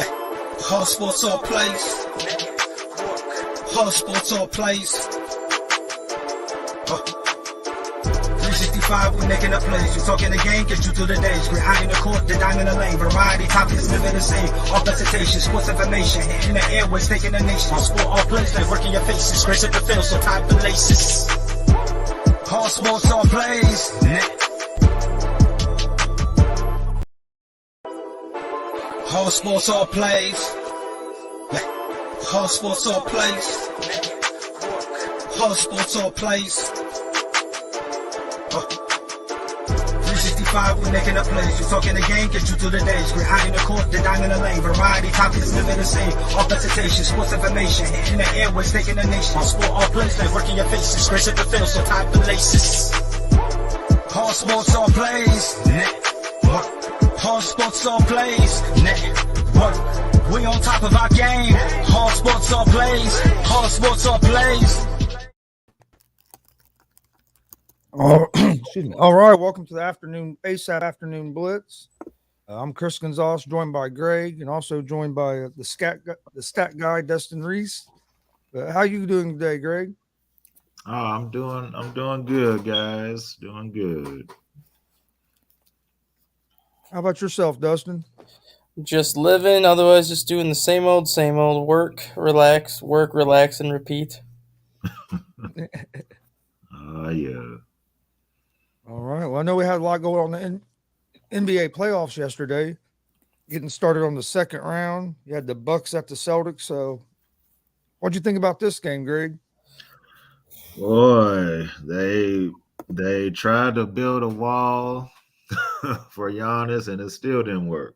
Hard sports all plays. Hard sports all plays. 365, we making up plays. You talking the game, get you through the days. We're high in the court, the dime in the lane. Variety topics, living the same. All presentation, sports information. In the airways, taking the nation. All sport, all plays, like working your faces. Grace at the field, so tie the laces. Hard sports all plays. Hard sports all plays. Hard sports all plays. Hard sports all plays. 365, we making up plays. You talking the game, get you through the days. We're high in the court, the dime in the lane. Variety topics, living the same. All presentation, sports information. In the airways, taking the nation. All sport, all plays, like working your faces. Grace at the field, so tie the laces. Hard sports all plays. Hard sports all plays. Network. We on top of our game. Hard sports all plays. Hard sports all plays. Excuse me. All right, welcome to the ASAP afternoon Blitz. I'm Chris Gonzalez, joined by Greg, and also joined by the stat guy Dustin Reese. How you doing today, Greg? Oh, I'm doing good, guys. Doing good. How about yourself, Dustin? Just living, otherwise just doing the same old work, relax, and repeat. Yeah. All right. Well, I know we had a lot going on in the NBA playoffs yesterday, getting started on the second round. You had the Bucks at the Celtics. So what'd you think about this game, Greg? Boy, they tried to build a wall for Giannis, and it still didn't work.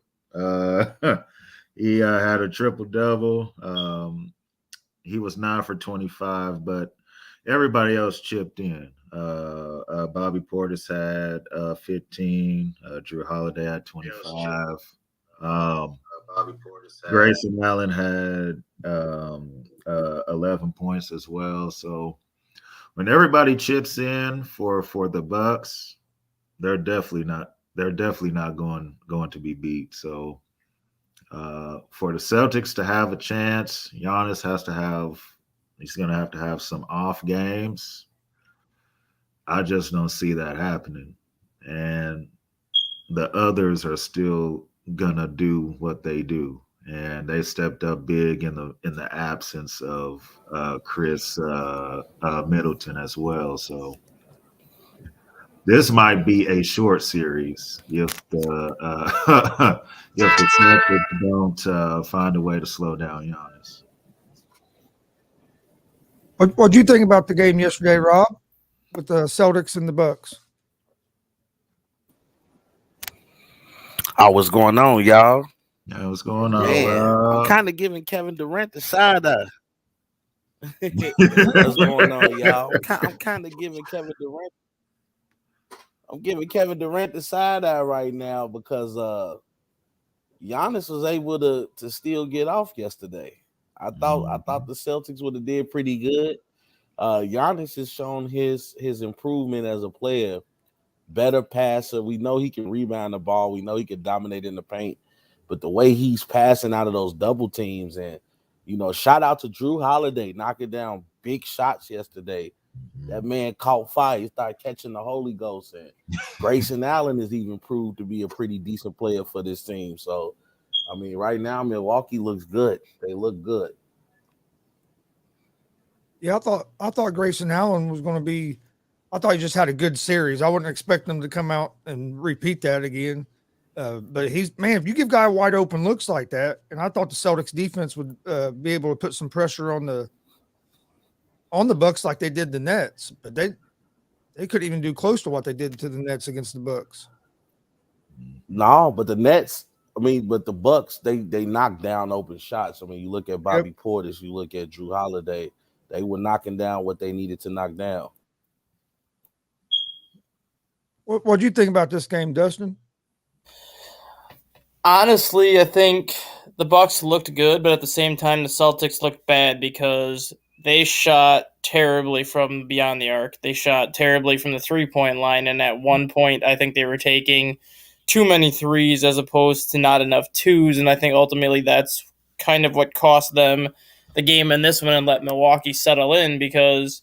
He had a triple-double. He was 9 for 25, but everybody else chipped in. Bobby Portis had 15. Drew Holiday had 25. Grayson Allen had 11 points as well. So when everybody chips in for the Bucks, they're definitely not going to be beat. So for the Celtics to have a chance, Giannis he's going to have some off games. I just don't see that happening. And the others are still going to do what they do. And they stepped up big in the absence of Chris Middleton as well. So this might be a short series if the Celtics don't find a way to slow down Giannis. What do you think about the game yesterday, Rob, with the Celtics and the Bucks? What's going on, y'all? Yeah, what's going on? I'm kind of giving Kevin Durant the side eye. What's going on, y'all? I'm kind of giving Kevin Durant. I'm giving Kevin Durant the side eye right now because Giannis was able to still get off yesterday. I thought the Celtics would have did pretty good. Giannis has shown his improvement as a player, better passer. We know he can rebound the ball. We know he can dominate in the paint. But the way he's passing out of those double teams, and shout out to Drew Holiday knocking down big shots yesterday. That man caught fire. He started catching the Holy Ghost. And Grayson Allen has even proved to be a pretty decent player for this team. So, I mean, right now Milwaukee looks good. They look good. Yeah, I thought Grayson Allen was going to be. I thought he just had a good series. I wouldn't expect him to come out and repeat that again. But if you give guy wide open looks like that, and I thought the Celtics defense would be able to put some pressure on the Bucks like they did the Nets, but they couldn't even do close to what they did to the Nets against the Bucks. No, but the Nets. But the Bucks they knocked down open shots. You look at Bobby Portis, you look at Drew Holiday. They were knocking down what they needed to knock down. What do you think about this game, Dustin? Honestly, I think the Bucks looked good, but at the same time, the Celtics looked bad because they shot terribly from beyond the arc. They shot terribly from the 3-point line, and at one point, I think they were taking too many threes as opposed to not enough twos, and I think ultimately that's kind of what cost them the game in this one and let Milwaukee settle in, because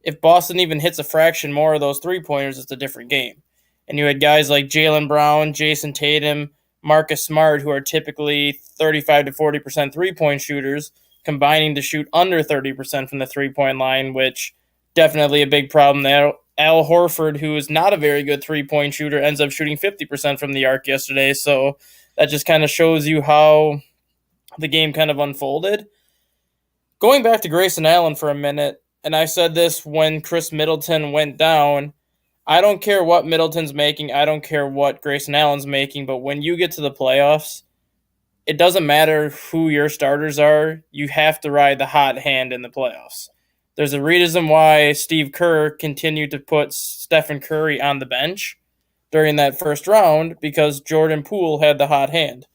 if Boston even hits a fraction more of those three-pointers, it's a different game. And you had guys like Jaylen Brown, Jason Tatum, Marcus Smart, who are typically 35 to 40% three-point shooters, combining to shoot under 30% from the three-point line, which definitely a big problem there. Al Horford, who is not a very good three-point shooter, ends up shooting 50% from the arc yesterday. So that just kind of shows you how the game kind of unfolded. Going back to Grayson Allen for a minute, and I said this when Chris Middleton went down, I don't care what Middleton's making. I don't care what Grayson Allen's making. But when you get to the playoffs, it doesn't matter who your starters are. You have to ride the hot hand in the playoffs. There's a reason why Steve Kerr continued to put Stephen Curry on the bench during that first round, because Jordan Poole had the hot hand.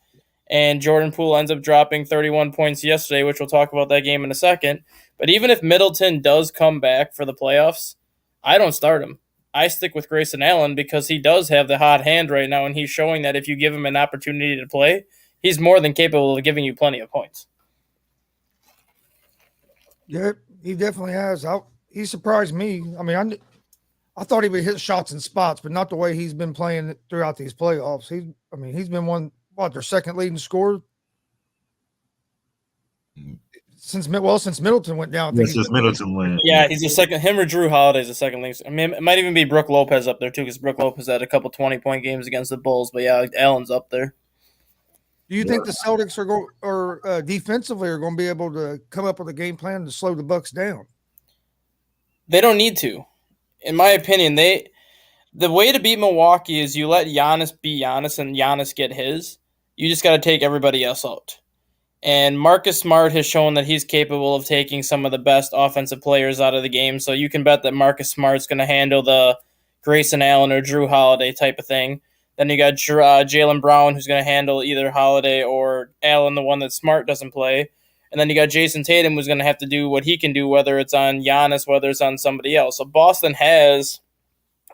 And Jordan Poole ends up dropping 31 points yesterday, which we'll talk about that game in a second. But even if Middleton does come back for the playoffs, I don't start him. I stick with Grayson Allen because he does have the hot hand right now, and he's showing that if you give him an opportunity to play, he's more than capable of giving you plenty of points. Yeah, he definitely has. He surprised me. I mean, I thought he would hit shots in spots, but not the way he's been playing throughout these playoffs. He's been their second leading scorer since Middleton went down. Since Middleton went. Yeah, he's the second. Him or Drew Holiday's the second leading. I mean, it might even be Brook Lopez up there too, because Brook Lopez had a couple 20-point games against the Bulls. But yeah, Allen's up there. Do you think the Celtics are defensively are going to be able to come up with a game plan to slow the Bucks down? They don't need to, in my opinion. The way to beat Milwaukee is you let Giannis be Giannis and Giannis get his. You just got to take everybody else out. And Marcus Smart has shown that he's capable of taking some of the best offensive players out of the game. So you can bet that Marcus Smart's going to handle the Grayson Allen or Drew Holiday type of thing. Then you got Jaylen Brown, who's going to handle either Holiday or Allen, the one that Smart doesn't play. And then you got Jason Tatum, who's going to have to do what he can do, whether it's on Giannis, whether it's on somebody else. So Boston has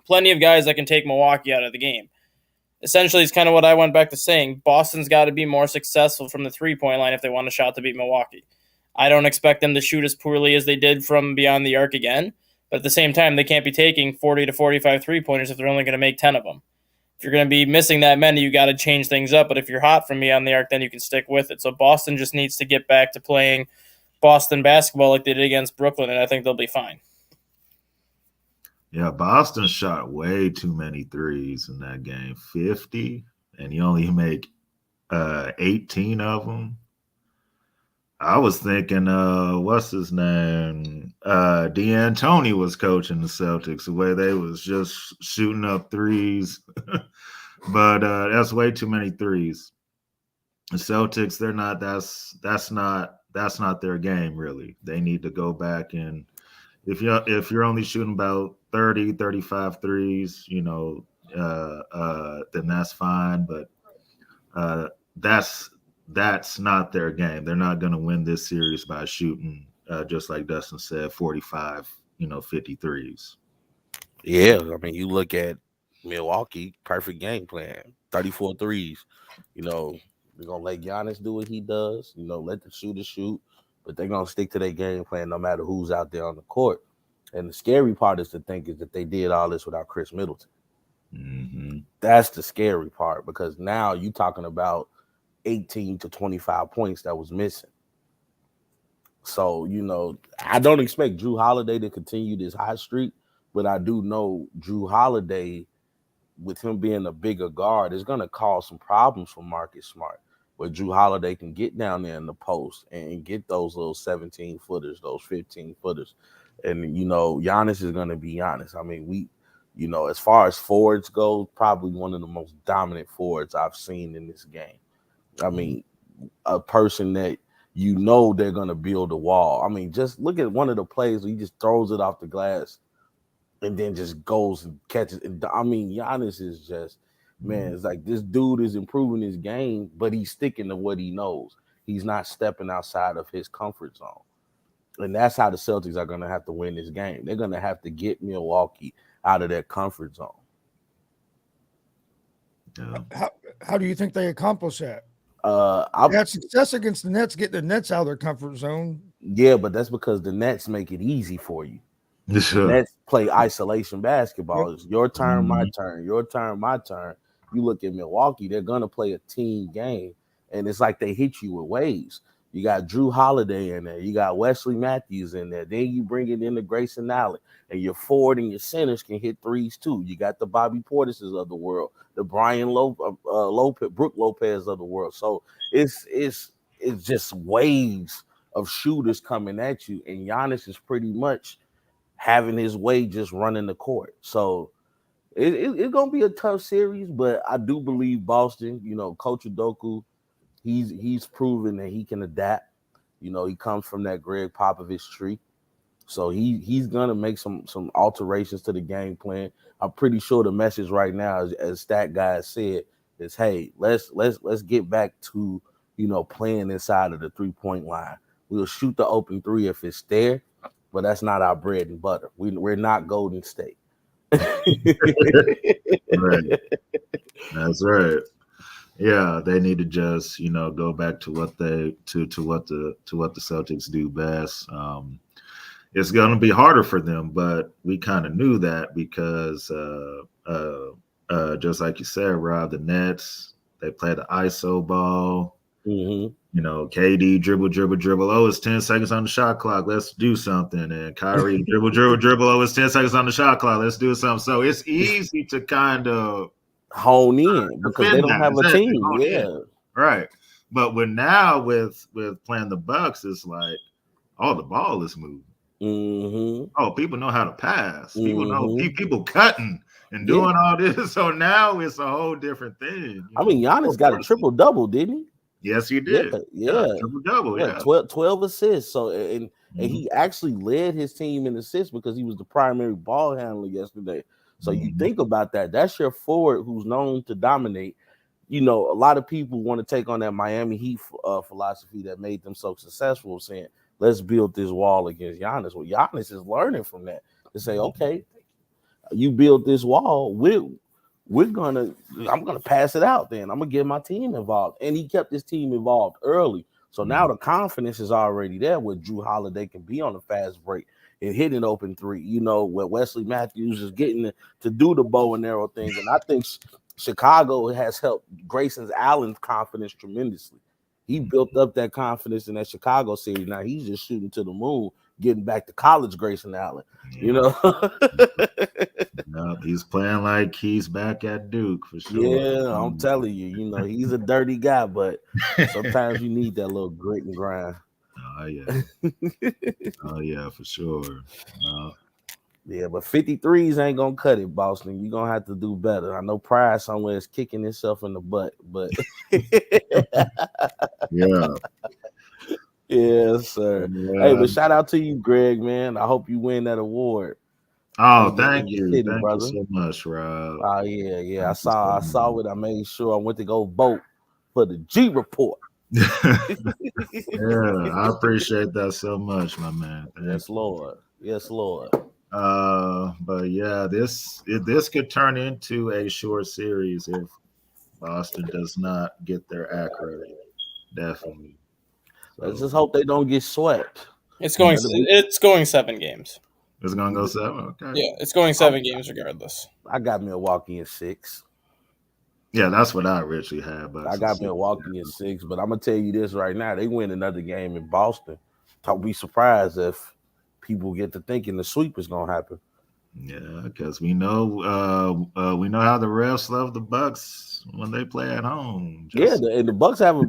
plenty of guys that can take Milwaukee out of the game. Essentially, it's kind of what I went back to saying. Boston's got to be more successful from the three-point line if they want a shot to beat Milwaukee. I don't expect them to shoot as poorly as they did from beyond the arc again, but at the same time, they can't be taking 40 to 45 three-pointers if they're only going to make 10 of them. If you're going to be missing that many, you got to change things up, but if you're hot from beyond the arc, then you can stick with it. So Boston just needs to get back to playing Boston basketball like they did against Brooklyn, and I think they'll be fine. Yeah, Boston shot way too many threes in that game, 50, and you only make 18 of them. I was thinking, what's his name? D'Antoni was coaching the Celtics, the way they was just shooting up threes. But that's way too many threes. The Celtics, they're not. That's not their game, really. They need to go back and if you're only shooting about 30, 35 threes, then that's fine. But that's not their game. They're not going to win this series by shooting, just like Dustin said, 45, 50 threes. Yeah, I mean, you look at Milwaukee, perfect game plan, 34 threes. We're going to let Giannis do what he does, let the shooters shoot, but they're going to stick to their game plan no matter who's out there on the court. And the scary part is that they did all this without Chris Middleton. Mm-hmm. That's the scary part, because now you're talking about 18 to 25 points that was missing. So, I don't expect Drew Holiday to continue this hot streak, but I do know Drew Holiday, with him being a bigger guard, is going to cause some problems for Marcus Smart, where Drew Holiday can get down there in the post and get those little 17-footers, those 15-footers. And, Giannis is going to be Giannis. I mean, as far as forwards go, probably one of the most dominant forwards I've seen in this game. I mean, a person that they're going to build a wall. I mean, just look at one of the plays where he just throws it off the glass and then just goes and catches it. I mean, Giannis is just, man, it's like this dude is improving his game, but he's sticking to what he knows. He's not stepping outside of his comfort zone. And that's how the Celtics are going to have to win this game. They're going to have to get Milwaukee out of their comfort zone. Yeah. How do you think they accomplish that? I They had success against the Nets, get the Nets out of their comfort zone. Yeah, but that's because the Nets make it easy for you. The Sure. Nets play isolation basketball. It's your turn, my Mhm. turn, your turn, my turn. You look at Milwaukee, they're gonna play a team game, and it's like they hit you with waves. You got Drew Holiday in there, you got Wesley Matthews in there. Then you bring it into Grayson Allen, and your forward and your centers can hit threes too. You got the Bobby Portises of the world, the Brian Lopez, Brook Lopez of the world. So it's just waves of shooters coming at you, and Giannis is pretty much having his way just running the court. So it's gonna be a tough series, but I do believe Boston, Coach Udoka, he's proven that he can adapt. He comes from that Greg Popovich tree. So he's gonna make some alterations to the game plan. I'm pretty sure the message right now, as Stat Guy said, is hey, let's get back to playing inside of the 3-point line. We'll shoot the open three if it's there, but that's not our bread and butter. We're not Golden State. Right. That's right. Yeah, they need to just go back to what the Celtics do best. It's going to be harder for them, but we kind of knew that because just like you said, Rob, the Nets, they play the ISO ball. Mm-hmm. KD dribble. Oh, it's 10 seconds on the shot clock. Let's do something. And Kyrie dribble. Oh, it's 10 seconds on the shot clock. Let's do something. So it's easy to kind of hone in because they don't have a team. Yeah, right. But with playing the Bucks, it's like, oh, the ball is moving. Mm-hmm. Oh, people know how to pass. People know people cutting and doing all this. So now it's a whole different thing. I mean, Giannis got a triple-double, didn't he? Yes, he did. Yeah. Triple-double, yeah. 12 assists. So and he actually led his team in assists because he was the primary ball handler yesterday. So you think about that. That's your forward who's known to dominate. A lot of people want to take on that Miami Heat philosophy that made them so successful, saying, let's build this wall against Giannis. Well, Giannis is learning from that to say, okay, you build this wall, I'm gonna pass it out. Then I'm gonna get my team involved, and he kept his team involved early. So now the confidence is already there where Drew Holiday can be on a fast break and hit an open three. Where Wesley Matthews is getting to do the bow and arrow things, and I think Chicago has helped Grayson Allen's confidence tremendously. He built up that confidence in that Chicago series. Now he's just shooting to the moon, getting back to college Grayson Allen. No, he's playing like he's back at Duke for sure. Yeah, I'm telling you, he's a dirty guy, but sometimes you need that little grit and grind. Oh yeah. Oh yeah, for sure. Yeah, but 53s ain't gonna cut it, Boston. You're gonna have to do better. I know Pride somewhere is kicking itself in the butt, but yeah. Yes, sir. Yeah. Hey, but shout out to you, Greg, man. I hope you win that award. Oh, thank you. City, Thank brother. you so much, Rob. Oh, yeah. I saw it. I made sure I went to go vote for the G report. Yeah, I appreciate that so much, my man. Yes, Lord. But yeah, this could turn into a short series if Boston does not get their act right. Definitely. Let's just hope they don't get swept. It's going 7 games. It's gonna go 7. Okay. Yeah, it's going 7 games regardless. I got Milwaukee in 6. Yeah, that's what I originally had. But I got Milwaukee in 6. But I'm gonna tell you this right now: they win another game in Boston. Don't be surprised if people get to thinking the sweep is gonna happen. Yeah, because we know how the refs love the Bucks when they play at home. And the Bucks have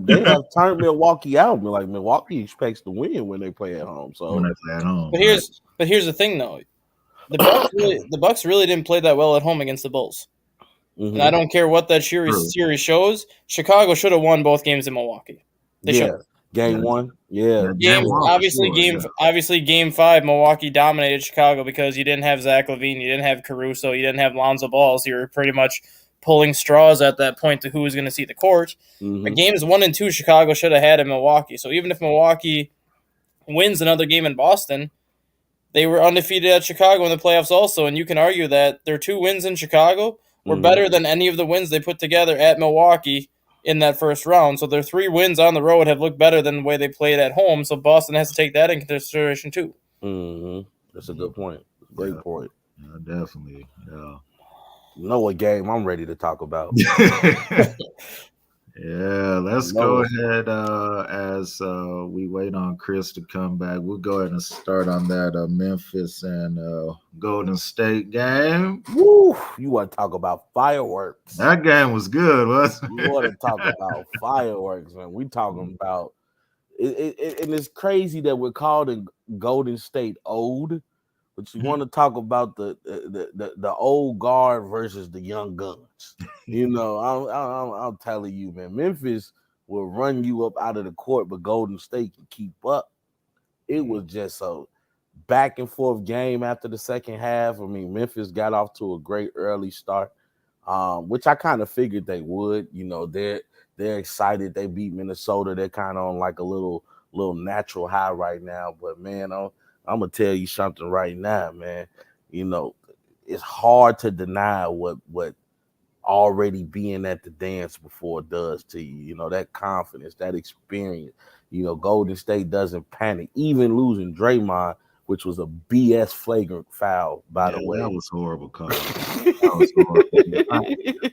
turned Milwaukee out. Like Milwaukee expects to win when they play at home. So when they play at home. But here's the thing, though. The Bucks really didn't play that well at home against the Bulls. Mm-hmm. And I don't care what that series shows. Chicago should have won both games in Milwaukee. They should. Game 1. Yeah. Game 5, Milwaukee dominated Chicago because you didn't have Zach LaVine, you didn't have Caruso, you didn't have Lonzo Ball. So you were pretty much pulling straws at that point to who was going to see the court. Mm-hmm. But games 1 and 2, Chicago should have had in Milwaukee. So even if Milwaukee wins another game in Boston, they were undefeated at Chicago in the playoffs also. And you can argue that their 2 wins in Chicago were better than any of the wins they put together at Milwaukee in that first round. So their 3 wins on the road have looked better than the way they played at home. So Boston has to take that into consideration too. That's a good point. Great point. Yeah, definitely. Yeah. You know what game I'm ready to talk about? Yeah, let's go ahead as we wait on Chris to come back. We'll go ahead and start on that Memphis and Golden State game. Woo! You want to talk about fireworks? That game was good, wasn't it? You want to talk about fireworks, man? We talking about it, and it's crazy that we're called in Golden State old, but you want to talk about the old guard versus the young guns. You know, I'm telling you, man, Memphis will run you up out of the court, but Golden State can keep up. It was just a back and forth game after the second half. I mean, Memphis got off to a great early start, which I kind of figured they would. You know, they're excited. They beat Minnesota. They're kind of on like a little natural high right now. But man, I'm gonna tell you something right now, man. You know, it's hard to deny what already being at the dance before does to you. You know, that confidence, that experience. You know, Golden State doesn't panic, even losing Draymond, which was a BS flagrant foul, by the way. That was horrible, Carl. That was horrible.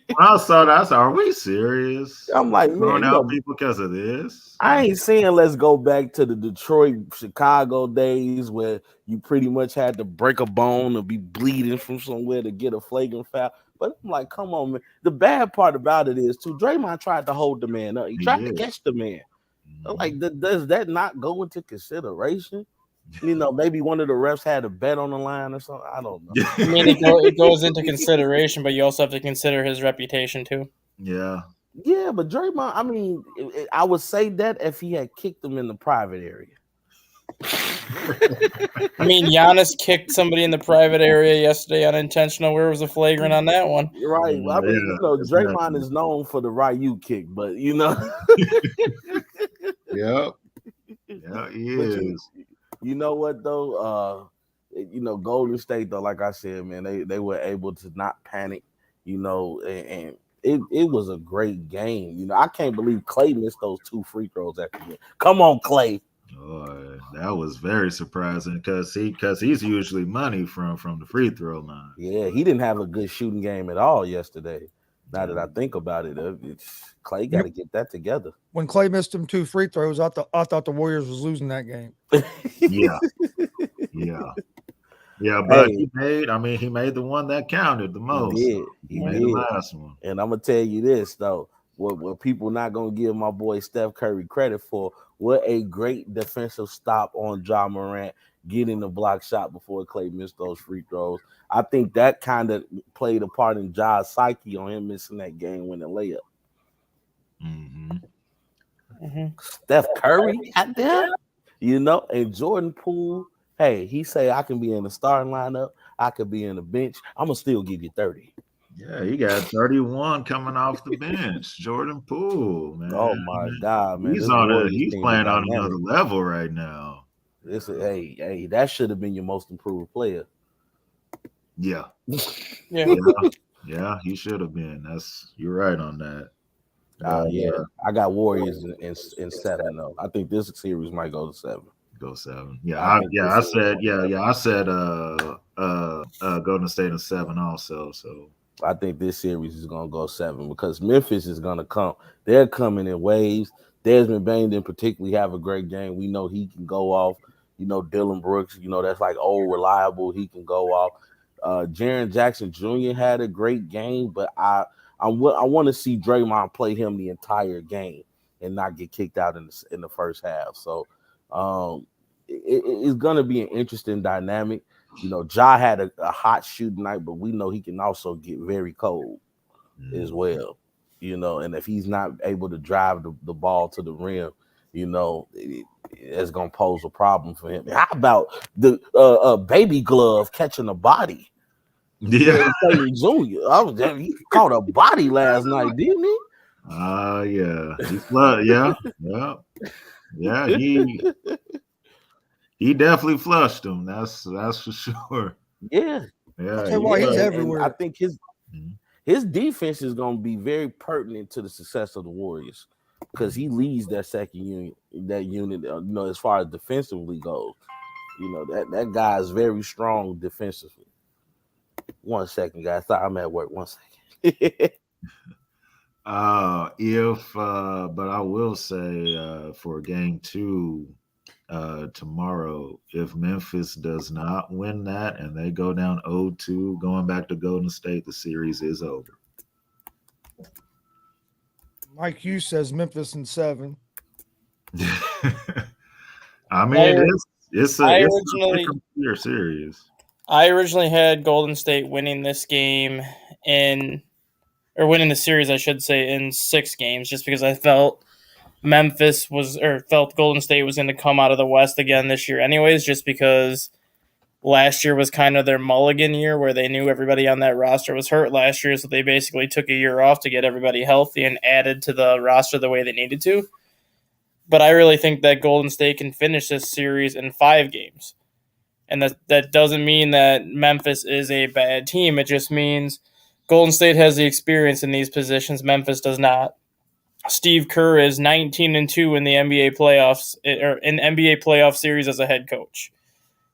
When I saw that, I said, "Are we serious?" I'm like, man, throwing out people because of this. I ain't saying let's go back to the Detroit, Chicago days where you pretty much had to break a bone or be bleeding from somewhere to get a flagrant foul. But I'm like, come on, man. The bad part about it is, too, Draymond tried to hold the man up. He tried to catch the man. Like, does that not go into consideration? You know, maybe one of the refs had a bet on the line or something. I don't know. I mean, it goes into consideration, but you also have to consider his reputation too. Yeah. Yeah, but Draymond, I mean, I would say that if he had kicked him in the private area. I mean, Giannis kicked somebody in the private area yesterday unintentional. Where was the flagrant on that one? Right. Well, I mean, you know, Draymond is known for the Ryu kick, but you know. Yeah, he is. You know what though? You know, Golden State though, like I said, man, they were able to not panic. You know, and it was a great game. You know, I can't believe Clay missed those 2 free throws at the end. Come on, Clay. Oh, that was very surprising because he's usually money from the free throw line. Yeah, he didn't have a good shooting game at all yesterday. Now that I think about it, Clay got to get that together. When Clay missed them 2 free throws, I thought the Warriors was losing that game. Yeah. But he made the one that counted the most. He made the last one. And I'm gonna tell you this though, what people not gonna give my boy Steph Curry credit for, what a great defensive stop on Ja Morant getting the block shot before Clay missed those free throws. I think that kind of played a part in Ja's psyche on him missing that game-winning layup. Steph Curry out there, you know, and Jordan Poole. Hey, he say I can be in the starting lineup, I could be in the bench. I'm gonna still give you 30. Yeah, he got 31 coming off the bench. Jordan Poole, man. Oh my God, man. He's playing on another level right now. Hey, that should have been your most improved player. Yeah. Yeah, he should have been. You're right on that. I got Warriors in 7 though. I think this series might go to 7. Go 7. I said Golden State in 7 also. So I think this series is gonna go 7 because Memphis is gonna come. They're coming in waves. Desmond Bain didn't particularly have a great game. We know he can go off. You know, Dylan Brooks, you know, that's like old reliable. He can go off. Jaren Jackson Jr. had a great game, but I want to see Draymond play him the entire game and not get kicked out in the first half. So it's going to be an interesting dynamic. You know, Ja had a hot shooting night, but we know he can also get very cold as well. You know, and if he's not able to drive the ball to the rim, you know, it's going to pose a problem for him. How about the baby glove catching a body? Yeah. Jr. He caught a body last night, didn't he? Yeah. Yeah. He definitely flushed him. That's for sure. Yeah. That's why he's everywhere. I think his defense is going to be very pertinent to the success of the Warriors because he leads that second unit, as far as defensively goes. That guy is very strong defensively. 1 second, guys. Sorry, I'm at work. 1 second. But I will say for game 2 tomorrow, if Memphis does not win that and they go down 0-2 going back to Golden State, the series is over. Mike Hughes says Memphis in 7. I mean, it's a clear series. I originally had Golden State winning this game winning the series, I should say, in 6 games, just because I felt Golden State was going to come out of the West again this year anyways, just because last year was kind of their mulligan year where they knew everybody on that roster was hurt last year, so they basically took a year off to get everybody healthy and added to the roster the way they needed to. But I really think that Golden State can finish this series in 5 games. And that doesn't mean that Memphis is a bad team. It just means Golden State has the experience in these positions. Memphis does not. Steve Kerr is 19-2 in the NBA playoffs, or in NBA playoff series as a head coach,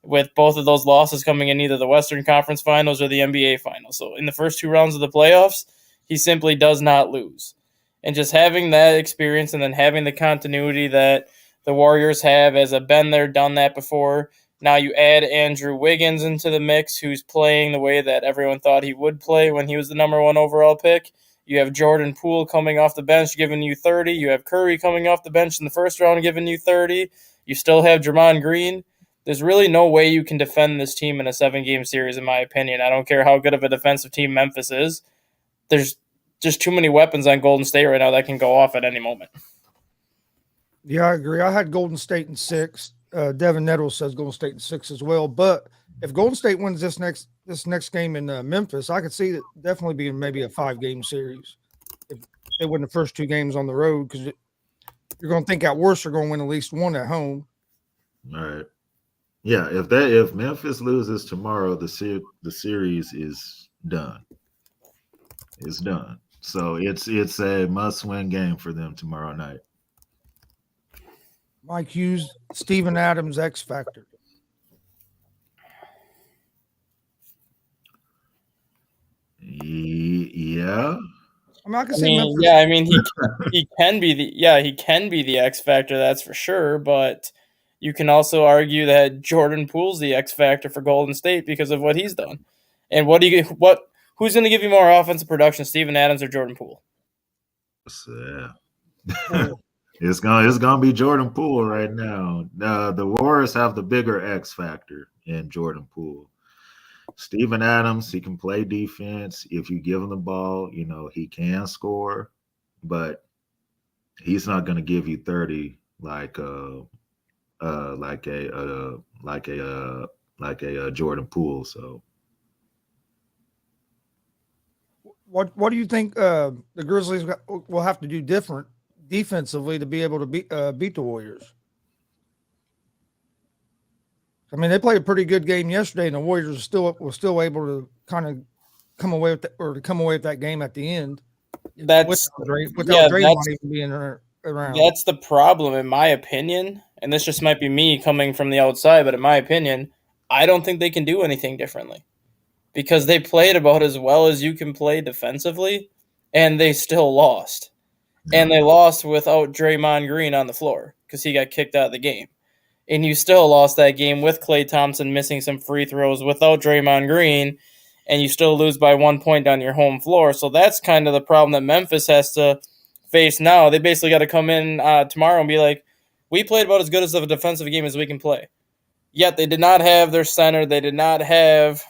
with both of those losses coming in either the Western Conference Finals or the NBA Finals. So in the first 2 rounds of the playoffs, he simply does not lose. And just having that experience and then having the continuity that the Warriors have as a been there, done that before. Now you add Andrew Wiggins into the mix, who's playing the way that everyone thought he would play when he was the number 1 overall pick. You have Jordan Poole coming off the bench giving you 30. You have Curry coming off the bench in the first round giving you 30. You still have Draymond Green. There's really no way you can defend this team in a 7-game series, in my opinion. I don't care how good of a defensive team Memphis is. There's just too many weapons on Golden State right now that can go off at any moment. Yeah, I agree. I had Golden State in 6. Devin Nettles says Golden State in 6 as well. But if Golden State wins this next game in Memphis, I could see it definitely being maybe a 5-game series if they win the first 2 games on the road, because you're going to think at worst they're going to win at least 1 at home. All right. Yeah, if Memphis loses tomorrow, the series is done. It's done. So it's a must-win game for them tomorrow night. Mike Hughes, Steven Adams, X Factor. Yeah. I mean, I can see Memphis. Yeah, I mean he can be the X Factor, that's for sure, but you can also argue that Jordan Poole's the X Factor for Golden State because of what he's done. And who's going to give you more offensive production, Steven Adams or Jordan Poole? It's gonna be Jordan Poole right now. The Warriors have the bigger X factor in Jordan Poole. Steven Adams, he can play defense. If you give him the ball, he can score, but he's not gonna give you 30 like a Jordan Poole. So. What do you think the Grizzlies will have to do different defensively to be able to beat the Warriors? I mean, they played a pretty good game yesterday, and the Warriors were still able to kind of come away with that game at the end. Without Draymond even being around. That's the problem, in my opinion. And this just might be me coming from the outside, but in my opinion, I don't think they can do anything differently, because they played about as well as you can play defensively, and they still lost. And they lost without Draymond Green on the floor because he got kicked out of the game. And you still lost that game with Klay Thompson missing some free throws without Draymond Green, and you still lose by 1 point on your home floor. So that's kind of the problem that Memphis has to face now. They basically got to come in tomorrow and be like, we played about as good as of a defensive game as we can play. Yet they did not have their center. They did not have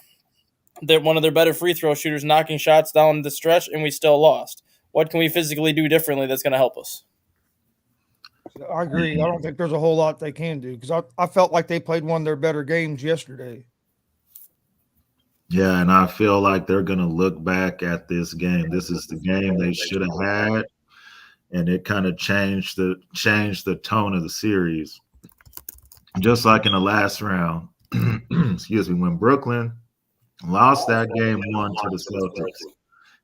one of their better free throw shooters knocking shots down the stretch, and we still lost. What can we physically do differently that's going to help us? I agree. I don't think there's a whole lot they can do, because I felt like they played one of their better games yesterday. Yeah, and I feel like they're going to look back at this game. This is the game they should have had, and it kind of changed the tone of the series. Just like in the last round, excuse me, when Brooklyn lost that game 1 to the Celtics,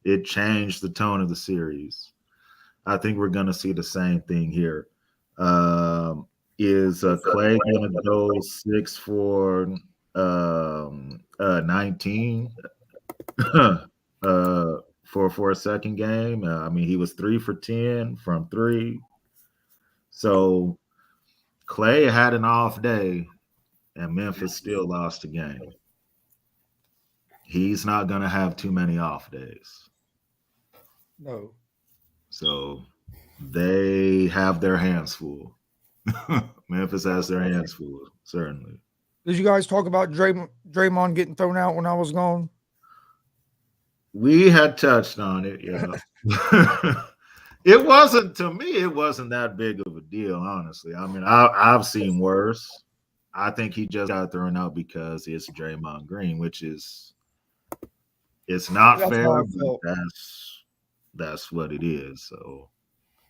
it changed the tone of the series. I think we're going to see the same thing here. Is Clay going to go 6 for 19 for a second game? I mean, he was 3 for 10 from 3. So Clay had an off day, and Memphis still lost the game. He's not going to have too many off days. No. So they have their hands full. Memphis has their hands full, certainly. Did you guys talk about Draymond getting thrown out when I was gone? We had touched on it, yeah. It wasn't, to me, it wasn't that big of a deal, honestly. I mean, I've seen worse. I think he just got thrown out because it's Draymond Green, which is, it's not fair, but that's what it is. So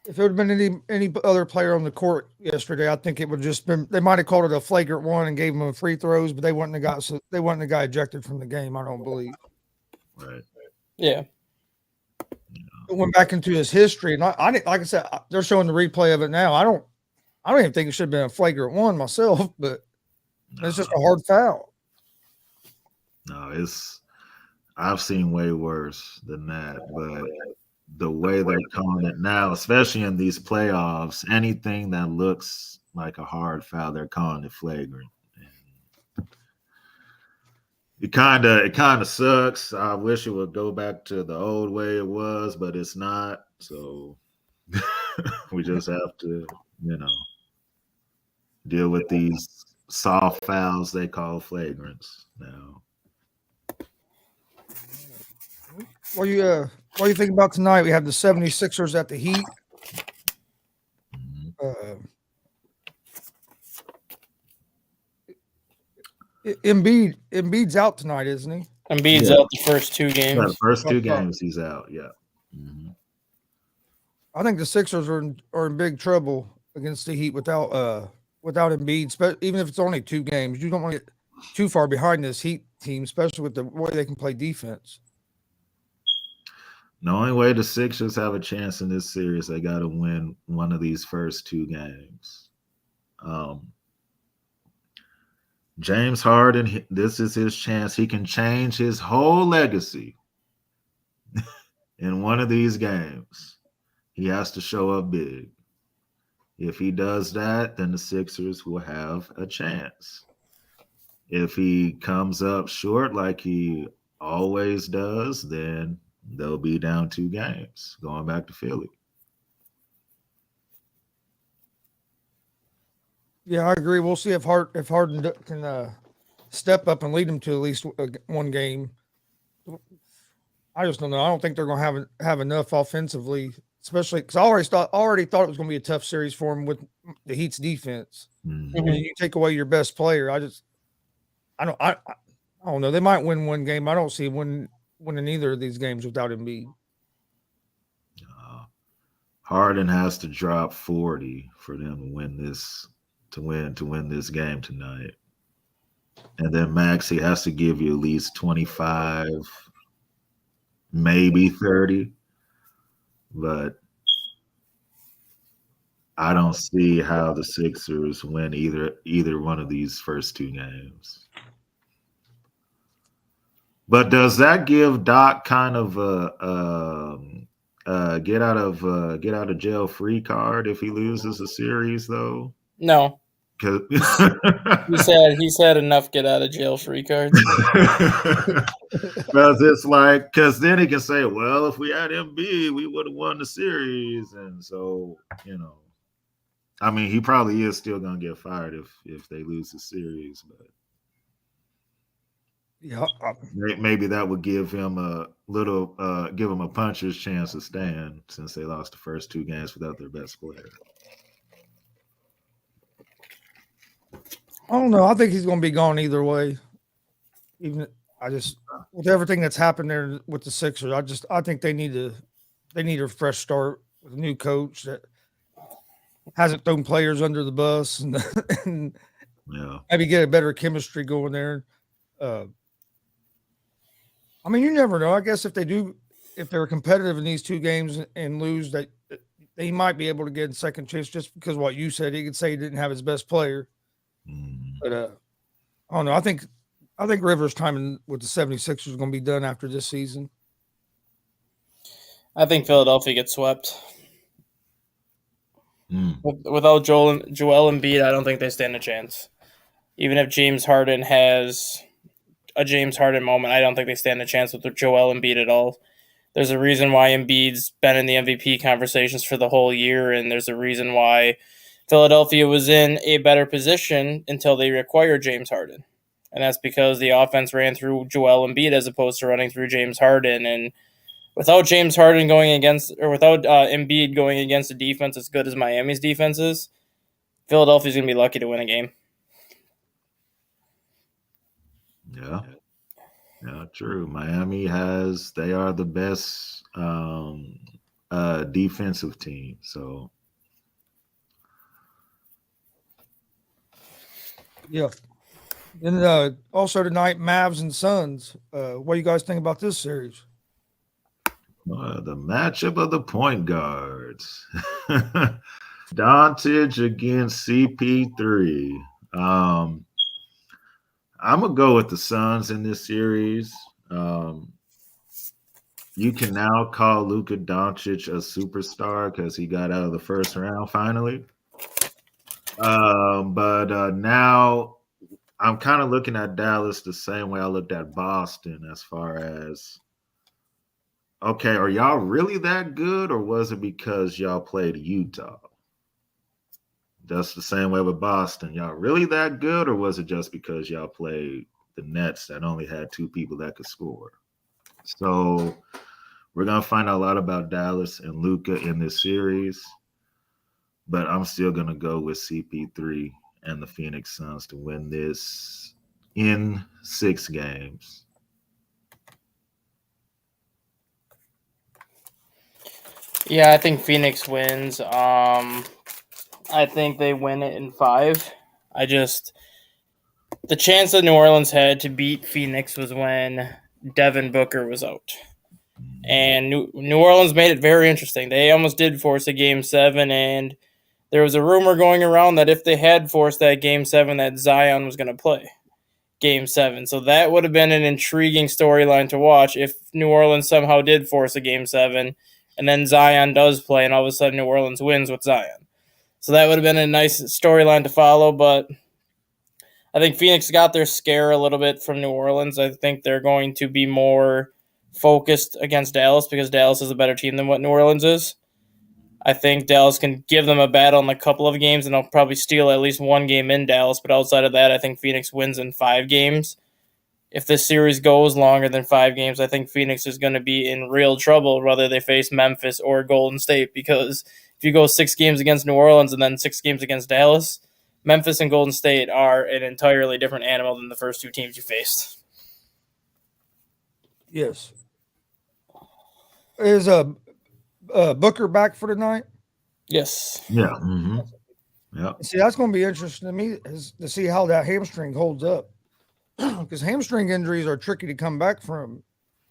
if it would have been any other player on the court yesterday, I think it would just been, they might have called it a flagrant one and gave him free throws, but they wouldn't have got ejected from the game, I don't believe. Right. Yeah. It went back into his history, and I didn't, like I said, they're showing the replay of it now. I don't even think it should have been a flagrant one myself, but it's just a hard foul. No, I've seen way worse than that, but the way they're calling it now, especially in these playoffs, anything that looks like a hard foul, they're calling it flagrant. It kind of sucks. I wish it would go back to the old way it was, but it's not. So we just have to, deal with these soft fouls they call flagrants now. What do you think about tonight? We have the 76ers at the Heat. Embiid's out tonight, isn't he? Embiid's out the first 2 games. Yeah, the first 2 games he's out. Yeah. Mm-hmm. I think the Sixers are in big trouble against the Heat without Embiid. But even if it's only 2 games, you don't want to get too far behind this Heat team, especially with the way they can play defense. The only way the Sixers have a chance in this series, they got to win one of these first 2 games. James Harden, this is his chance. He can change his whole legacy in one of these games. He has to show up big. If he does that, then the Sixers will have a chance. If he comes up short like he always does, then they'll be down 2 games going back to Philly. Yeah, I agree. We'll see if Harden can step up and lead them to at least 1 game. I just don't know. I don't think they're going to have enough offensively, especially because I already thought it was going to be a tough series for them with the Heat's defense. Mm-hmm. And you take away your best player. I don't know. They might win 1 game. I don't see winning either of these games without Embiid. Harden has to drop 40 for them to win this. To win this game tonight. And then Maxey has to give you at least 25, maybe 30. But I don't see how the Sixers win either one of these first 2 games. But does that give Doc kind of a get out of jail free card if he loses a series though? No. He said enough get out of jail free cards. Because it's like, because then he can say, well, if we had Embiid, we would have won the series. And so, I mean, he probably is still gonna get fired if they lose the series, but yeah, maybe that would give him a puncher's chance to stand since they lost the first 2 games without their best player. I don't know. I think he's going to be gone either way. With everything that's happened there with the Sixers, I think they need a fresh start with a new coach that hasn't thrown players under the bus and maybe get a better chemistry going there. I mean, you never know. I guess if they do if they're competitive in these two games and lose, that he might be able to get a second chance just because what you said. He could say he didn't have his best player. But I don't know. I think Rivers' time with the 76ers is going to be done after this season. I think Philadelphia gets swept. Without Joel Embiid, I don't think they stand a chance. Even if James Harden has a James Harden moment, I don't think they stand a chance with Joel Embiid at all. There's a reason why Embiid's been in the MVP conversations for the whole year, and there's a reason why Philadelphia was in a better position until they acquired James Harden. And that's because the offense ran through Joel Embiid as opposed to running through James Harden. And without James Harden going against, or without Embiid going against a defense as good as Miami's defense is, Philadelphia's going to be lucky to win a game. Yeah. Yeah, true. Miami they are the best defensive team. So, yeah. And also tonight, Mavs and Suns. What do you guys think about this series? The matchup of the point guards. Doncic against CP3. I'm going to go with the Suns in this series. You can now call Luka Doncic a superstar because he got out of the first round finally. But now I'm kind of looking at Dallas the same way I looked at Boston as far as, okay, are y'all really that good, or was it because y'all played Utah? That's the same way with Boston. Y'all really that good, or was it just because y'all played the Nets that only had two people that could score? So we're going to find out a lot about Dallas and Luka in this series, but I'm still going to go with CP3 and the Phoenix Suns to win this in 6 games. Yeah, I think Phoenix wins. I think they win it in 5. The chance that New Orleans had to beat Phoenix was when Devin Booker was out. And New Orleans made it very interesting. They almost did force a Game 7, and there was a rumor going around that if they had forced that Game 7, that Zion was going to play Game 7. So that would have been an intriguing storyline to watch if New Orleans somehow did force a Game 7, and then Zion does play, and all of a sudden New Orleans wins with Zion. So that would have been a nice storyline to follow, but I think Phoenix got their scare a little bit from New Orleans. I think they're going to be more focused against Dallas because Dallas is a better team than what New Orleans is. I think Dallas can give them a battle in a couple of games, and they'll probably steal at least one game in Dallas, but outside of that, I think Phoenix wins in 5 games. If this series goes longer than 5 games, I think Phoenix is going to be in real trouble whether they face Memphis or Golden State, because if you go 6 games against New Orleans and then 6 games against Dallas, Memphis and Golden State are an entirely different animal than the first 2 teams you faced. Yes. Is Booker back for tonight? Yes. Yeah. Mm-hmm. Yeah. See, that's going to be interesting to me to see how that hamstring holds up, because hamstring injuries are tricky to come back from,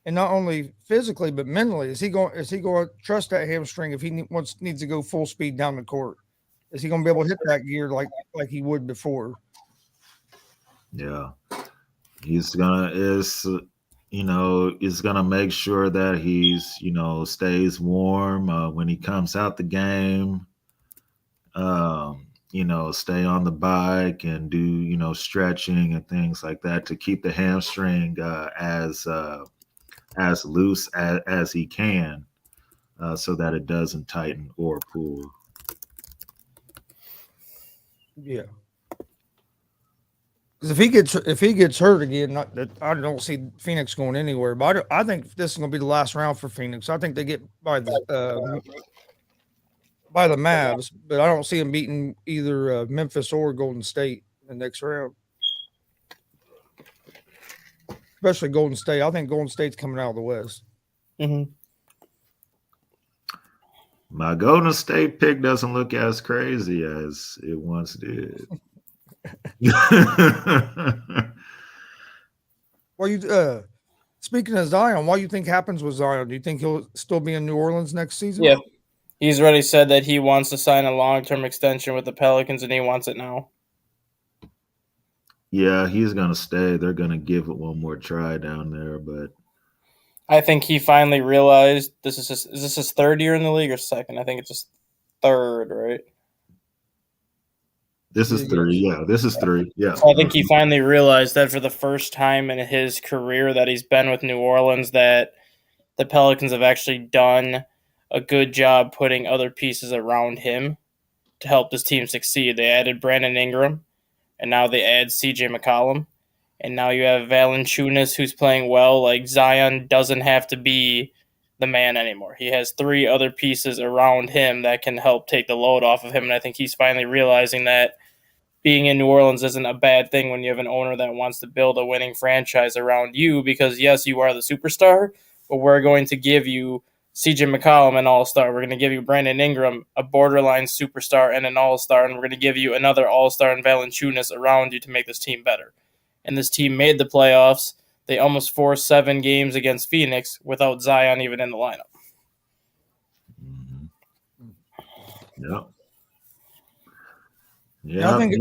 and not only physically but mentally. Is he going to trust that hamstring if he needs to go full speed down the court? Is he going to be able to hit that gear like he would before? Yeah, he's gonna make sure that he's stays warm when he comes out the game. Stay on the bike and do stretching and things like that to keep the hamstring as loose as he can, so that it doesn't tighten or pull. Yeah, because if he gets hurt again, I don't see Phoenix going anywhere. But I think this is going to be the last round for Phoenix. I think they get by the Mavs, but I don't see them beating either Memphis or Golden State in the next round. Especially Golden State. I think Golden State's coming out of the West. Mm-hmm. My Golden State pick doesn't look as crazy as it once did. Well, Speaking of Zion, what do you think happens with Zion? Do you think he'll still be in New Orleans next season? Yeah. He's already said that he wants to sign a long-term extension with the Pelicans, and he wants it now. Yeah, he's gonna stay. They're gonna give it one more try down there, but I think he finally realized is this his third year in the league or second? I think it's his third, right? this is three. Yeah, this is three. Yeah. So I think he finally realized that for the first time in his career that he's been with New Orleans, that the Pelicans have actually done a good job putting other pieces around him to help this team succeed. They added Brandon Ingram, and now they add CJ McCollum. And now you have Valanciunas, who's playing well. Like, Zion doesn't have to be the man anymore. He has three other pieces around him that can help take the load off of him. And I think he's finally realizing that being in New Orleans isn't a bad thing when you have an owner that wants to build a winning franchise around you, because, yes, you are the superstar, but we're going to give you CJ McCollum, an all-star. We're going to give you Brandon Ingram, a borderline superstar and an all-star, and we're going to give you another all-star and Valanciunas around you to make this team better. And this team made the playoffs. They almost forced 7 games against Phoenix without Zion even in the lineup. Yeah. Yeah, I think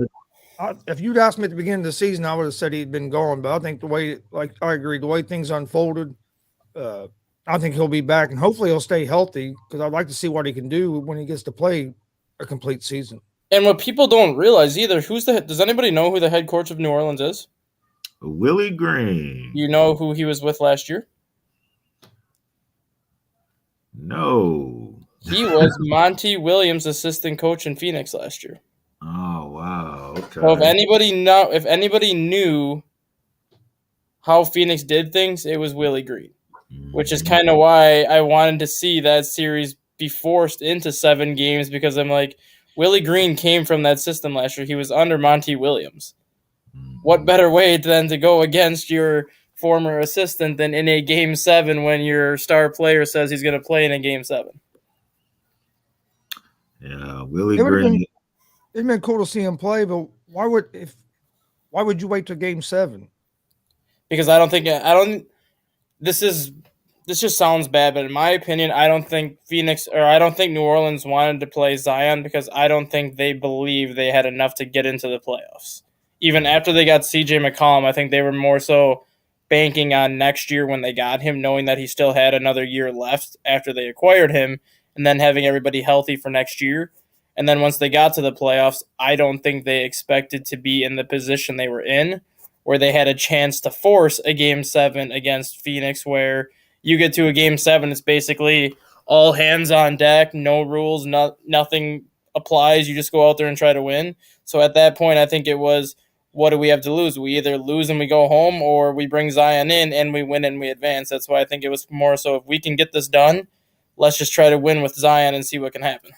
if you'd asked me at the beginning of the season, I would have said he'd been gone. But I think I agree, the way things unfolded, I think he'll be back, and hopefully he'll stay healthy, because I'd like to see what he can do when he gets to play a complete season. And what people don't realize either, does anybody know who the head coach of New Orleans is? Willie Green. You know who he was with last year? No. He was Monty Williams' assistant coach in Phoenix last year. Oh wow. Okay. So if anybody knew how Phoenix did things, it was Willie Green, which is kind of why I wanted to see that series be forced into 7 games, because I'm like, Willie Green came from that system last year. He was under Monty Williams. What better way than to go against your former assistant than in a Game 7 when your star player says he's going to play in a Game 7? Yeah, Willie Green. It'd been cool to see him play, but why would you wait till Game 7? Because this just sounds bad, but in my opinion, I don't think New Orleans wanted to play Zion, because I don't think they believe they had enough to get into the playoffs. Even after they got CJ McCollum, I think they were more so banking on next year when they got him, knowing that he still had another year left after they acquired him, and then having everybody healthy for next year. And then once they got to the playoffs, I don't think they expected to be in the position they were in, where they had a chance to force a Game 7 against Phoenix, where you get to a Game 7, it's basically all hands on deck, no rules, nothing applies. You just go out there and try to win. So at that point, I think it was, what do we have to lose? We either lose and we go home, or we bring Zion in and we win and we advance. That's why I think it was more so, if we can get this done, let's just try to win with Zion and see what can happen.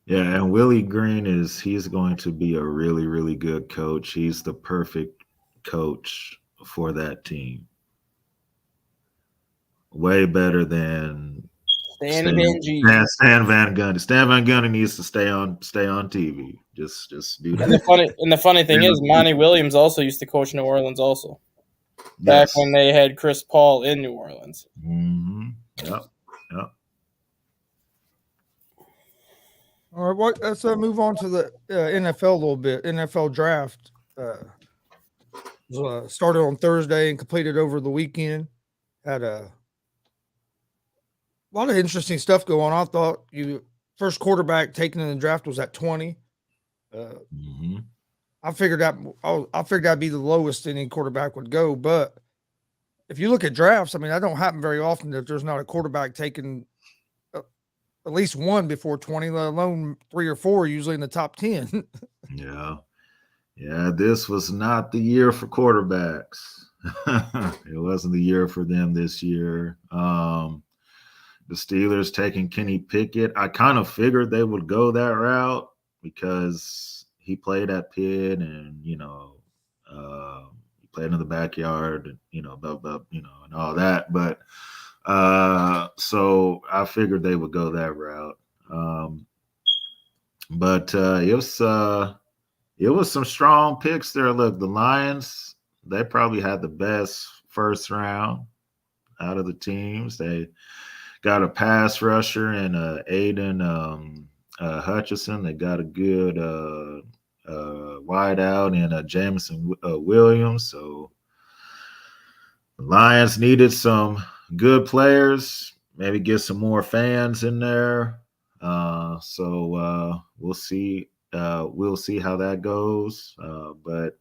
Yeah, and Willie Green he's going to be a really, really good coach. He's the perfect coach for that team. Way better than Stan Van Gundy. Stan Van Gundy needs to stay on TV. Just do that. And the funny thing is, Monty Williams also used to coach New Orleans also. Back when they had Chris Paul in New Orleans. Mm-hmm. Yep. All right, let's move on to the NFL a little bit. NFL draft started on Thursday and completed over the weekend. Had a lot of interesting stuff going on. I thought first quarterback taken in the draft was at 20. I figured that'd be the lowest any quarterback would go. But if you look at drafts, I mean, that don't happen very often that there's not a quarterback taken at least one before 20, let alone 3 or 4, usually in the top 10. Yeah, this was not the year for quarterbacks. It wasn't the year for them this year. The Steelers taking Kenny Pickett. I kind of figured they would go that route because he played at Pitt, and he played in the backyard, and and all that. But so I figured they would go that route. But it was some strong picks there. Look, the Lions they probably had the best first round out of the teams. They got a pass rusher and Aiden Hutchinson. They got a good wide out in Jameson Williams. So the Lions needed some good players, maybe get some more fans in there. So we'll see. We'll see how that goes. But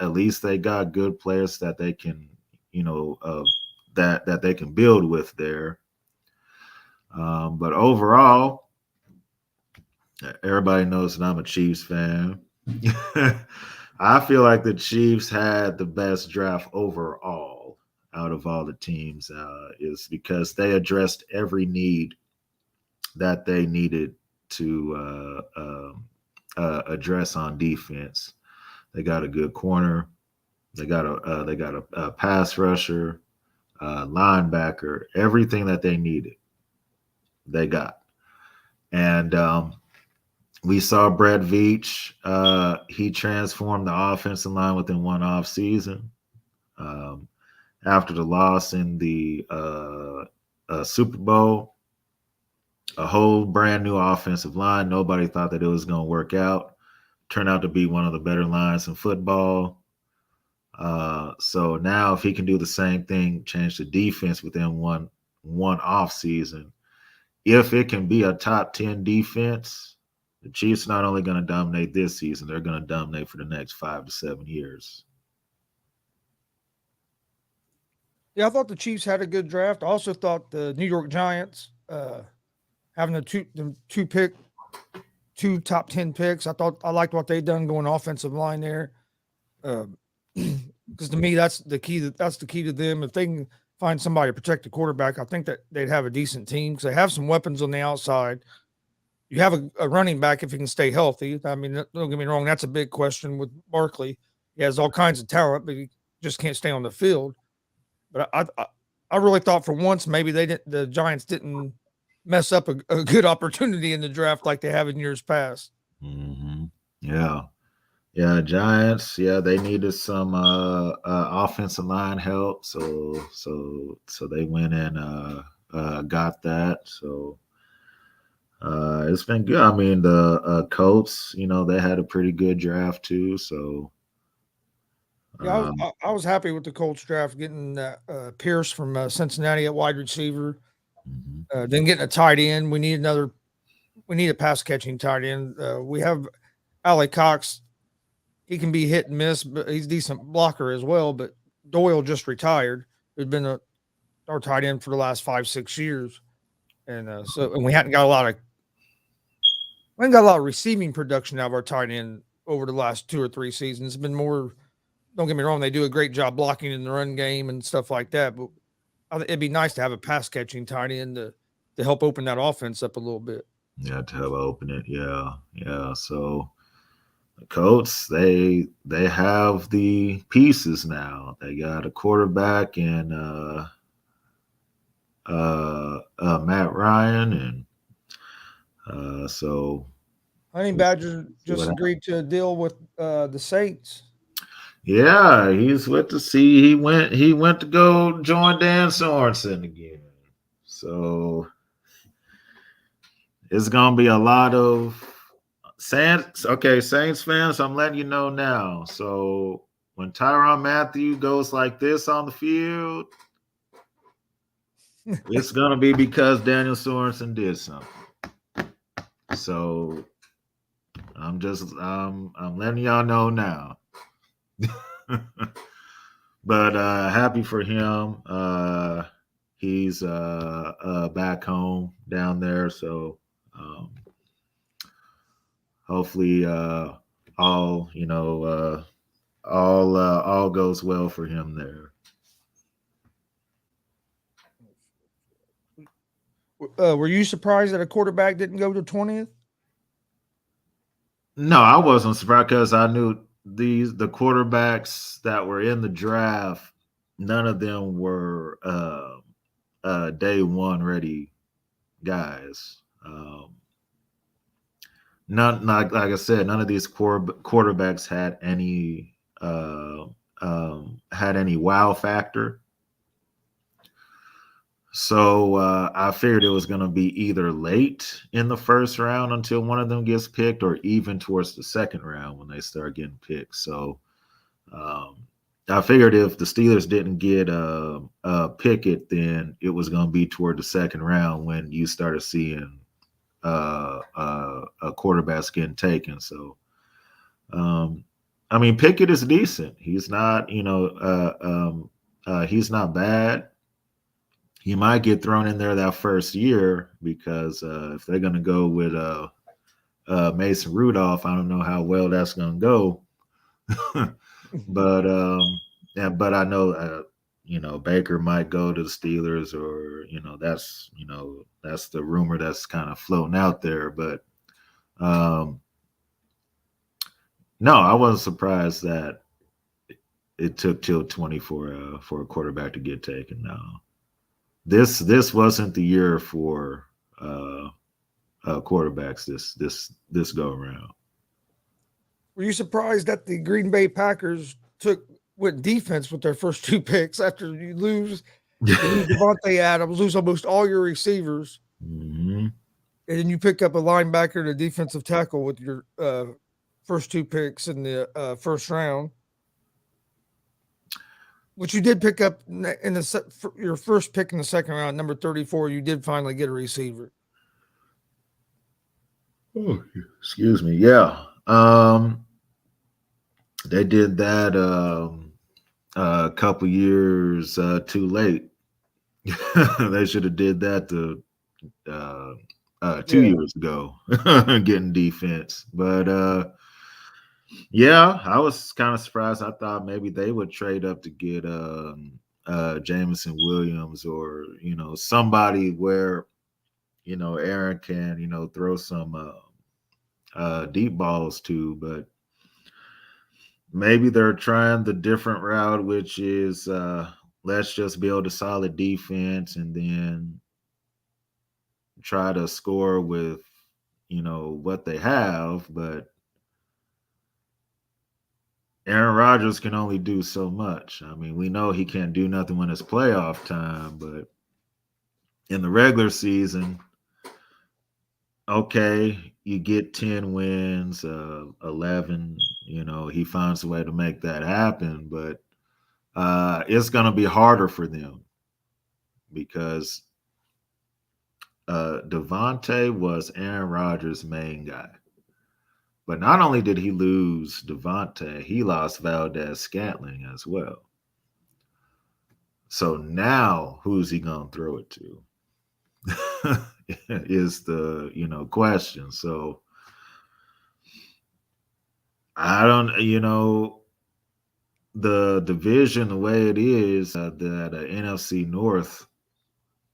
at least they got good players that they can, that they can build with there. But overall, everybody knows that I'm a Chiefs fan. I feel like the Chiefs had the best draft overall out of all the teams, is because they addressed every need that they needed to address on defense. They got a good corner. They got a pass rusher, linebacker, everything that they needed. They got. And we saw Brett Veach. He transformed the offensive line within one off season. After the loss in the Super Bowl, a whole brand new offensive line. Nobody thought that it was going to work out. Turned out to be one of the better lines in football. So now if he can do the same thing, change the defense within one off season, if it can be a top 10 defense, the Chiefs are not only going to dominate this season, they're going to dominate for the next 5 to 7 years. Yeah, I thought the Chiefs had a good draft. I also thought the New York Giants having the two top 10 picks. I liked what they done going offensive line there. Because to me, that's the key to them. If they can find somebody to protect the quarterback, I think that they'd have a decent team because they have some weapons on the outside. You have a running back if he can stay healthy. I mean, don't get me wrong, that's a big question with Barkley. He has all kinds of talent, but he just can't stay on the field. But I really thought for once maybe the Giants didn't mess up a good opportunity in the draft like they have in years past. Mm-hmm. Yeah, Giants. Yeah, they needed some offensive line help, so they went and got that. So it's been good. I mean, the Colts, they had a pretty good draft too. So yeah, I was happy with the Colts draft, getting Pierce from Cincinnati at wide receiver. Mm-hmm. Then getting a tight end. We need a pass catching tight end. We have Alec Cox. He can be hit and miss, but he's a decent blocker as well. But Doyle just retired. He's been our tight end for the last 5-6 years, and we hadn't got a lot of receiving production out of our tight end over the last 2 or 3 seasons. It's been more. Don't get me wrong; they do a great job blocking in the run game and stuff like that. But it'd be nice to have a pass catching tight end to help open that offense up a little bit. Yeah, to help open it. Yeah. So the Colts, they have the pieces now. They got a quarterback and Matt Ryan, and so Honey Badger just agreed to a deal with the Saints. Yeah, he's with the sea. He went to go join Dan Sorensen again. So it's gonna be a lot of Saints fans, I'm letting you know now. So when Tyrann Mathieu goes like this on the field, it's gonna be because Daniel Sorensen did something. So I'm letting y'all know now. But happy for him. He's back home down there, so hopefully all goes well for him there. Were you surprised that a quarterback didn't go to 20th? No, I wasn't surprised because I knew the quarterbacks that were in the draft, none of them were day one ready guys. Not like I said, none of these quarterbacks had any had any wow factor. So I figured it was going to be either late in the first round until one of them gets picked, or even towards the second round when they start getting picked. So I figured if the Steelers didn't get Pickett, then it was going to be toward the second round when you started seeing quarterbacks getting taken. So, I mean, Pickett is decent. He's not, he's not bad. He might get thrown in there that first year because if they're going to go with Mason Rudolph, I don't know how well that's going to go. But I know Baker might go to the Steelers, or that's the rumor that's kind of floating out there. But no, I wasn't surprised that it took till 20 for a quarterback to get taken. No. This wasn't the year for quarterbacks this go around. Were you surprised that the Green Bay Packers went defense with their first 2 picks after you lose Devontae Adams, lose almost all your receivers, mm-hmm. and then you pick up a linebacker and a defensive tackle with your first 2 picks in the first round? Which you did pick up in your first pick in the second round, number 34. You did finally get a receiver. Oh, excuse me. Yeah, they did that a couple years too late. They should have did that 2 years ago, getting defense. But yeah, I was kind of surprised. I thought maybe they would trade up to get Jameson Williams, or somebody where Aaron can throw some deep balls to. But maybe they're trying the different route, which is let's just build a solid defense and then try to score with what they have. But Aaron Rodgers can only do so much. I mean, we know he can't do nothing when it's playoff time, but in the regular season, okay, you get 10 wins, 11, he finds a way to make that happen, but it's going to be harder for them because Devontae was Aaron Rodgers' main guy. But not only did he lose Devontae, he lost Valdez-Scantling as well. So now who's he going to throw it to? Is the, question. So I don't, the division, the way it is, that NFC North,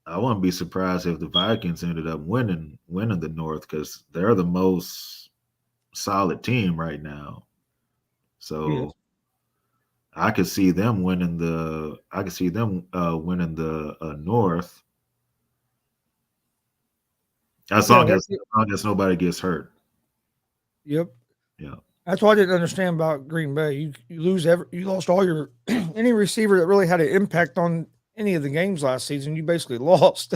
I wouldn't be surprised if the Vikings ended up winning the North, because they're the most solid team right now. So yes. I could see them winning the North, as long as nobody gets hurt. Yep. Yeah. That's what I didn't understand about Green Bay. You lost all your any receiver that really had an impact on any of the games last season. You basically lost.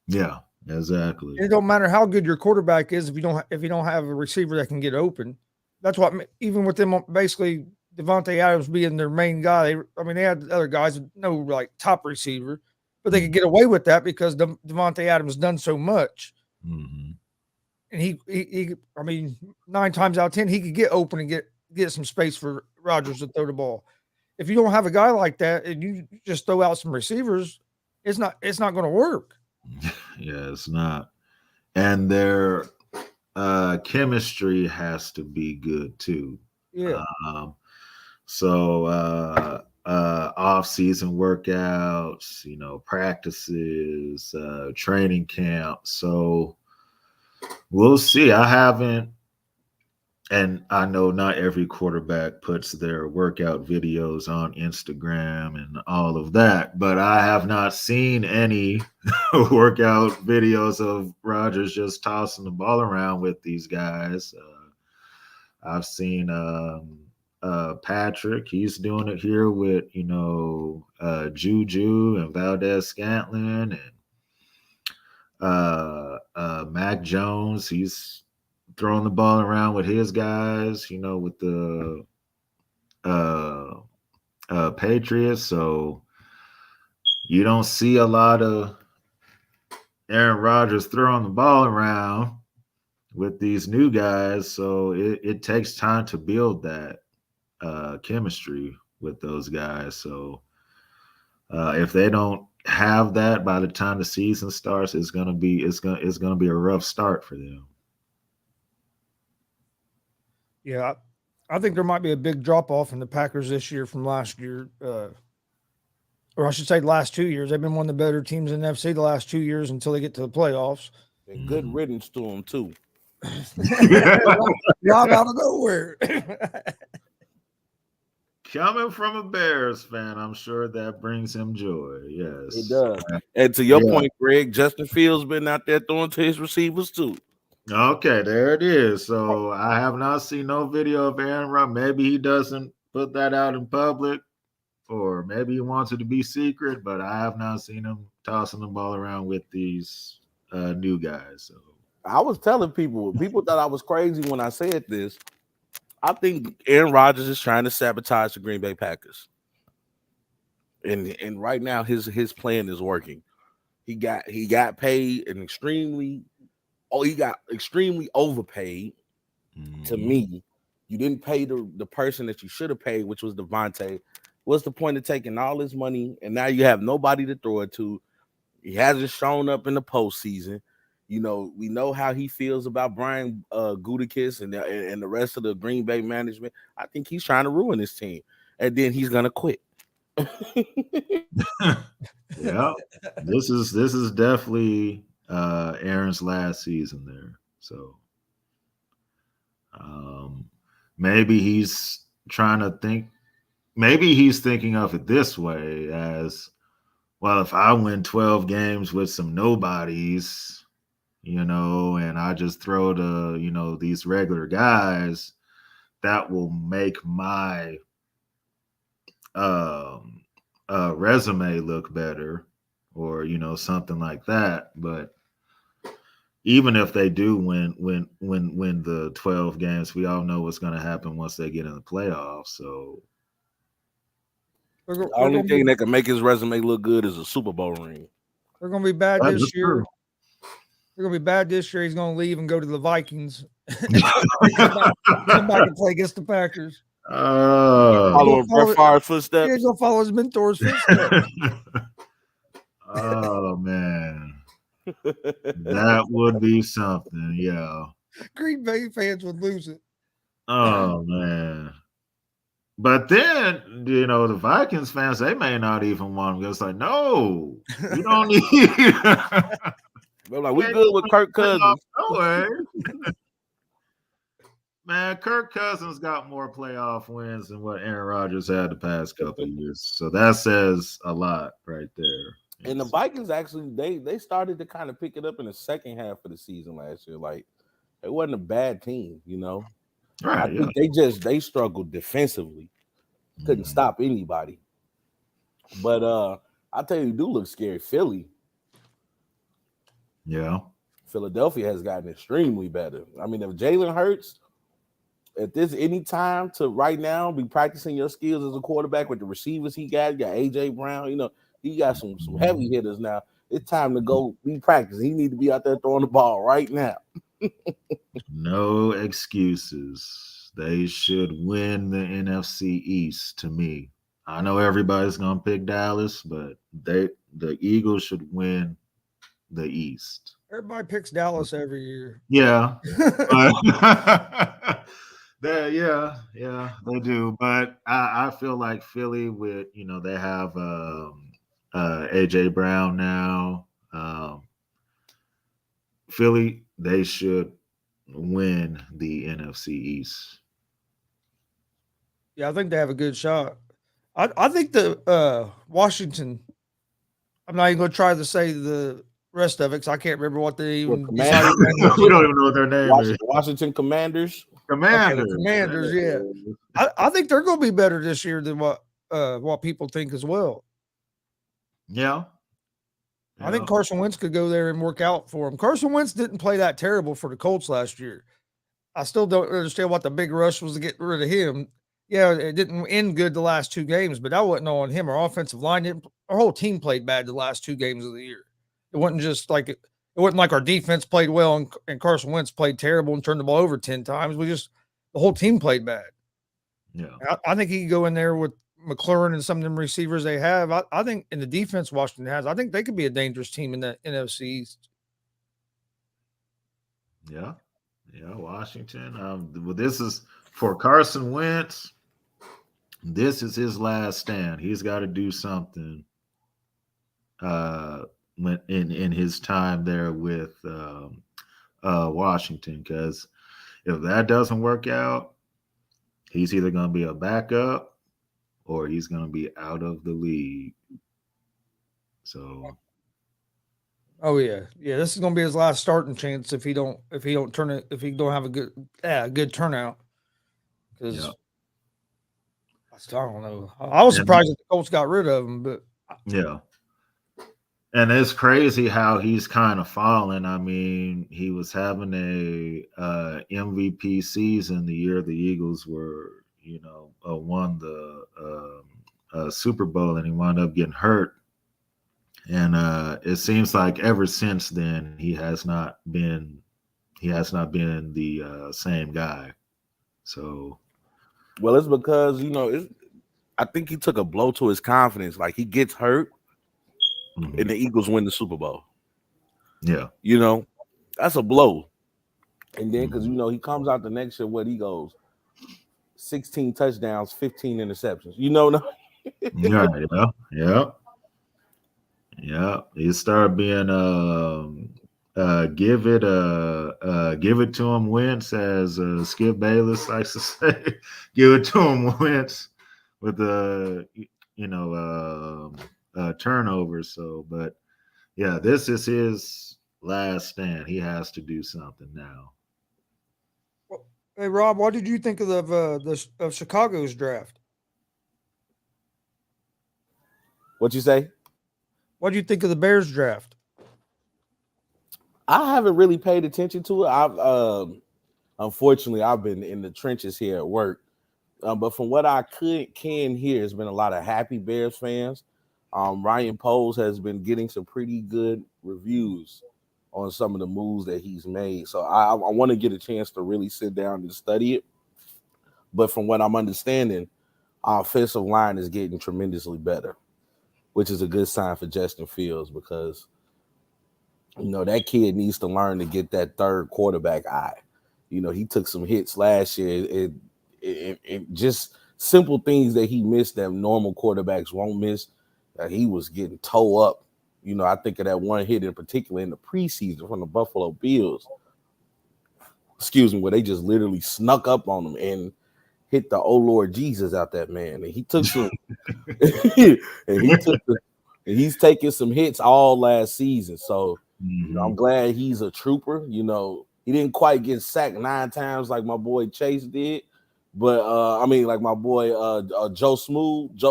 Yeah. Exactly. It don't matter how good your quarterback is if you don't have a receiver that can get open. That's what, even with them basically Devontae Adams being their main guy. They had other guys with no like top receiver, but they could get away with that because Devontae Adams done so much. Mm-hmm. And he 9 times out of 10 he could get open and get some space for Rodgers to throw the ball. If you don't have a guy like that and you just throw out some receivers, it's not going to work. Yeah, it's not. And their chemistry has to be good too. Yeah. Off-season workouts, practices, training camp. So we'll see. And I know not every quarterback puts their workout videos on Instagram and all of that, but I have not seen any workout videos of Rodgers just tossing the ball around with these guys. I've seen Patrick. He's doing it here with, Juju and Valdez Scantlin and Mac Jones. He's throwing the ball around with his guys, with the Patriots. So you don't see a lot of Aaron Rodgers throwing the ball around with these new guys. So it takes time to build that chemistry with those guys. So if they don't have that by the time the season starts, it's gonna be a rough start for them. Yeah, I think there might be a big drop off in the Packers this year from last year, or I should say, the last 2 years. They've been one of the better teams in the NFC the last 2 years until they get to the playoffs. And good riddance to them too. Rob out of nowhere. Coming from a Bears fan, I'm sure that brings him joy. Yes, it does. And to your point, Greg, Justin Fields been out there throwing to his receivers too. Okay, there it is. So I have not seen no video of Aaron Rodgers. Maybe he doesn't put that out in public, or maybe he wants it to be secret, but I have not seen him tossing the ball around with these new guys. So I was telling people thought I was crazy when I said this. I think Aaron Rodgers is trying to sabotage the Green Bay Packers. And right now his plan is working. He got paid he got extremely overpaid. To me. You didn't pay the person that you should have paid, which was Devontae. What's the point of taking all this money and now you have nobody to throw it to? He hasn't shown up in the postseason. We know how he feels about Brian Gutekunst and the rest of the Green Bay management. I think he's trying to ruin his team, and then he's gonna quit. Yeah, this is definitely Aaron's last season there. So maybe he's trying to think. Maybe he's thinking of it this way as, well, if I win 12 games with some nobodies, and I just throw to, these regular guys, that will make my resume look better, or, something like that. But even if they do win the 12 games, we all know what's going to happen once they get in the playoffs. So the only thing that can make his resume look good is a Super Bowl ring. They're going to be bad this year. They're going to be bad this year. He's going to leave and go to the Vikings. Come back and play against the Packers. Following Brett Favre's footsteps. He's going to follow his mentor's footsteps. Oh, man. That would be something, yeah. Green Bay fans would lose it. Oh, man. But then, the Vikings fans, they may not even want him. It's like, no, you don't need. They're like, we good with Kirk Cousins. No way. Man, Kirk Cousins got more playoff wins than what Aaron Rodgers had the past couple of years. So that says a lot right there. And the Vikings actually, they started to kind of pick it up in the second half of the season last year. Like, it wasn't a bad team, Right. I think they struggled defensively. Couldn't stop anybody. But I tell you, do look scary. Philly. Yeah. Philadelphia has gotten extremely better. I mean, if Jalen Hurts at any time to right now be practicing your skills as a quarterback with the receivers he got AJ Brown, he got some heavy hitters now. It's time to go be practicing. He need to be out there throwing the ball right now. No excuses. They should win the NFC East to me. I know everybody's gonna pick Dallas, but the Eagles should win the East. Everybody picks Dallas every year. Yeah. They do. But I feel like Philly with, they have AJ Brown now. Philly, they should win the NFC East. Yeah, I think they have a good shot. I think the Washington, I'm not even going to try to say the rest of it because I can't remember what they even We don't even know what their name is. Washington Commanders. Commanders. The Commanders, yeah. I think they're going to be better this year than what people think as well. Yeah. I think Carson Wentz could go there and work out for him. Carson Wentz didn't play that terrible for the Colts last year. I still don't understand what the big rush was to get rid of him. Yeah, it didn't end good the last 2 games, but that wasn't on him. Our offensive line didn't. Our whole team played bad the last 2 games of the year. It wasn't just like it wasn't like our defense played well and Carson Wentz played terrible and turned the ball over 10 times. The whole team played bad. Yeah, I think he could go in there with McLaurin and some of them receivers they have. I think in the defense Washington has, I think they could be a dangerous team in the NFC East. Yeah, Washington. Well, this is for Carson Wentz. This is his last stand. He's got to do something. In his time there with Washington, because if that doesn't work out, he's either going to be a backup or he's going to be out of the league. So, oh yeah. This is going to be his last starting chance if he don't have a good turnout. Because I don't know. I was surprised that the Colts got rid of him, but yeah. And it's crazy how he's kind of fallen. I mean, he was having a MVP season the year the Eagles were, won the Super Bowl, and he wound up getting hurt. And it seems like ever since then he has not been the same guy. So, well, it's because I think he took a blow to his confidence. Like, he gets hurt. mm-hmm. And the Eagles win the Super Bowl. Yeah. That's a blow. And then, because, he comes out the next year, he goes 16 touchdowns, 15 interceptions. Yeah. He started being give it to him Wentz, as Skip Bayless likes to say. Give it to him Wentz with the turnovers. So, but yeah, this is his last stand. He has to do something now. Hey Rob, what did you think of Chicago's draft? What'd you say? What do you think of the Bears draft? I haven't really paid attention to it. Unfortunately, I've been in the trenches here at work. But from what I can hear, there's been a lot of happy Bears fans. Ryan Poles has been getting some pretty good reviews on some of the moves that he's made. So I want to get a chance to really sit down and study it. But from what I'm understanding, our offensive line is getting tremendously better, which is a good sign for Justin Fields, because that kid needs to learn to get that third quarterback eye. He took some hits last year. It just simple things that he missed that normal quarterbacks won't miss. He was getting toe up. I think of that one hit in particular in the preseason from the Buffalo Bills. Where they just literally snuck up on him and hit the "Oh Lord Jesus" out that man. And he took some and he's taking some hits all last season. So I'm glad he's a trooper. He didn't quite get sacked 9 times like my boy Chase did. But like my boy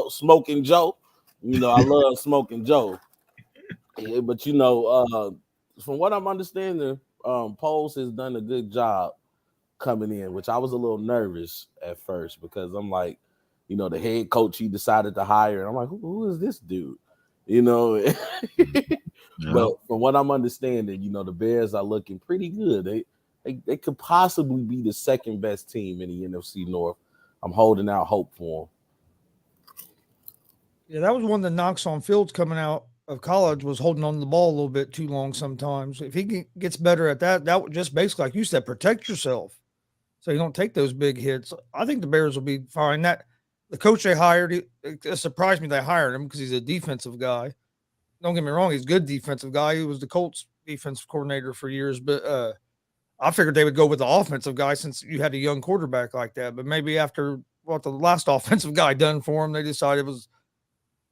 Smoking Joe. I love Smoking Joe. Yeah, but from what I'm understanding, Poles has done a good job coming in, which I was a little nervous at first, because I'm like, the head coach he decided to hire, and I'm like, who is this dude? But from what I'm understanding, the Bears are looking pretty good. They could possibly be the second best team in the NFC North. I'm holding out hope for them. Yeah, that was one of the knocks on Fields coming out of college, was holding on to the ball a little bit too long sometimes. If he gets better at that would just basically, like you said, protect yourself so you don't take those big hits. I think the Bears will be fine. That the coach they hired, it surprised me they hired him, because he's a defensive guy. Don't get me wrong, he's a good defensive guy. He was the Colts defensive coordinator for years, but I figured they would go with the offensive guy since you had a young quarterback like that. But maybe after what the last offensive guy done for him, they decided it was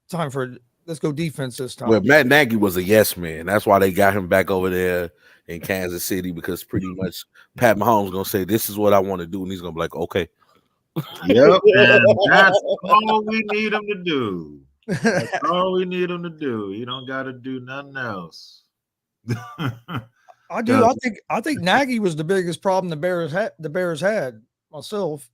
time for let's go defense this time. Well, Matt Nagy was a yes man. That's why they got him back over there in Kansas City, because pretty much Pat Mahomes gonna say, "This is what I want to do," and he's gonna be like, "Okay." Yep, and that's all we need him to do. That's all we need him to do. You don't got to do nothing else. I do. I think Nagy was the biggest problem the Bears had myself.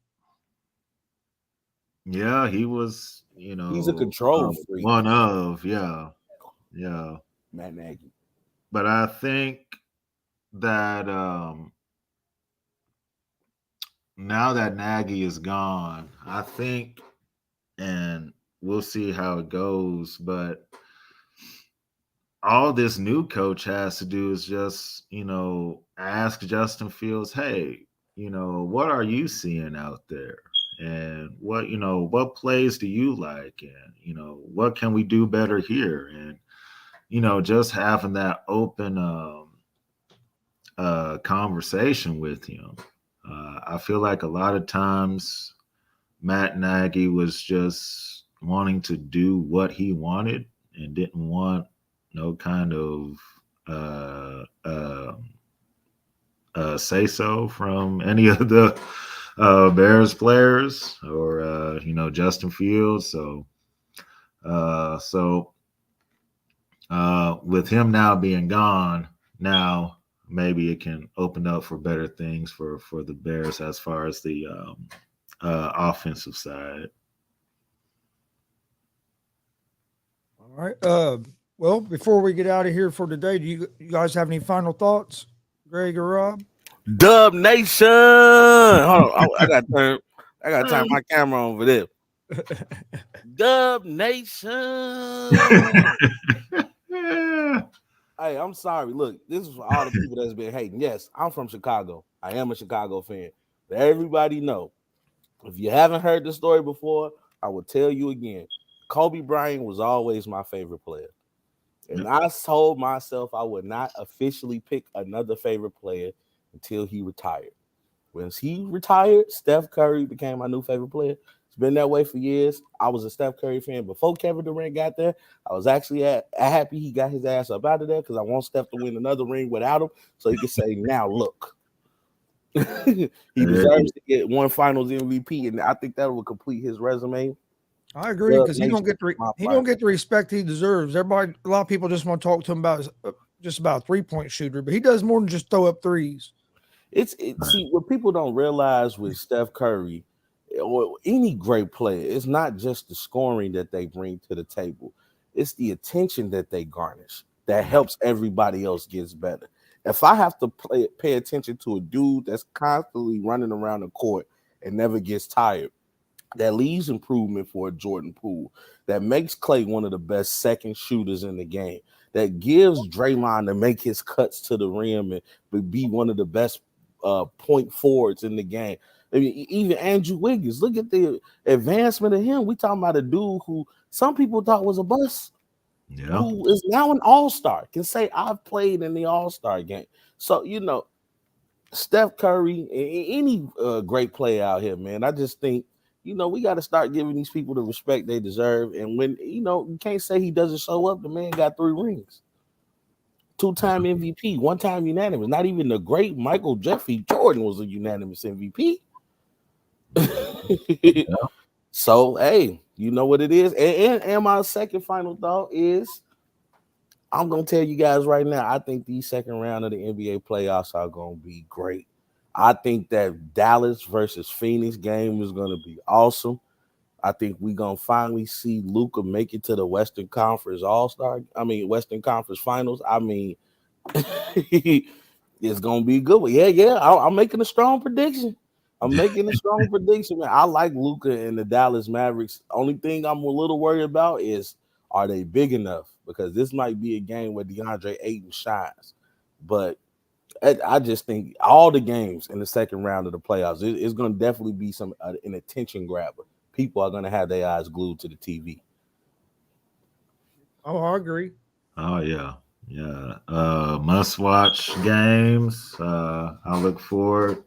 Yeah, he was. He's a control freak. One of, yeah. Matt Nagy. But I think that now that Nagy is gone, I think, and we'll see how it goes, but all this new coach has to do is just, ask Justin Fields, hey, what are you seeing out there? And what plays do you like? And, what can we do better here? And, just having that open conversation with him. I feel like a lot of times Matt Nagy was just wanting to do what he wanted and didn't want no kind of say-so from any of the Bears players or, Justin Fields. So with him now being gone, now maybe it can open up for better things for the Bears as far as the offensive side. All right. Well, before we get out of here for today, do you guys have any final thoughts, Greg or Rob? Dub Nation. Hold on. I got to turn my camera on over there. Dub Nation. Hey, I'm sorry. Look, this is for all the people that's been hating. Yes, I'm from Chicago. I am a Chicago fan. But everybody know, if you haven't heard the story before, I will tell you again. Kobe Bryant was always my favorite player. And I told myself I would not officially pick another favorite player until he retired. When he retired, Steph Curry became my new favorite player. It's been that way for years. I was a Steph Curry fan before Kevin Durant got there. I was actually happy he got his ass up out of there because I want Steph to win another ring without him so he can say, now look. He deserves to get one Finals MVP, and I think that will complete his resume. I agree, because he don't get the respect he deserves. A lot of people just want to talk to him about just about a 3-point shooter, but he does more than just throw up threes. See, what people don't realize with Steph Curry or any great player, it's not just the scoring that they bring to the table. It's the attention that they garnish that helps everybody else gets better. If I have to pay attention to a dude that's constantly running around the court and never gets tired, that leaves improvement for a Jordan Poole, that makes Clay one of the best second shooters in the game, that gives Draymond to make his cuts to the rim and be one of the best point forwards in the game. I mean, even Andrew Wiggins, look at the advancement of him. We talking about a dude who some people thought was a bust, who is now an all-star, can say I've played in the all-star game. So, Steph Curry, any great player out here, man, I just think, we got to start giving these people the respect they deserve. And when, you can't say he doesn't show up, the man got 3 rings. 2-time MVP, 1-time unanimous. Not even the great Michael Jeffrey Jordan was a unanimous MVP. So, hey, you know what it is. And my second final thought is, I'm going to tell you guys right now, I think the second round of the NBA playoffs are going to be great. I think that Dallas versus Phoenix game is going to be awesome. I think we're going to finally see Luka make it to the Western Conference Western Conference Finals. It's going to be a good one. Yeah. I'm making a strong prediction. Man. I like Luka and the Dallas Mavericks. Only thing I'm a little worried about is, are they big enough? Because this might be a game where DeAndre Ayton shines. But I just think all the games in the second round of the playoffs, it's going to definitely be an attention grabber. People are going to have their eyes glued to the TV. Oh, I agree. Oh, yeah. Must-watch games. I look forward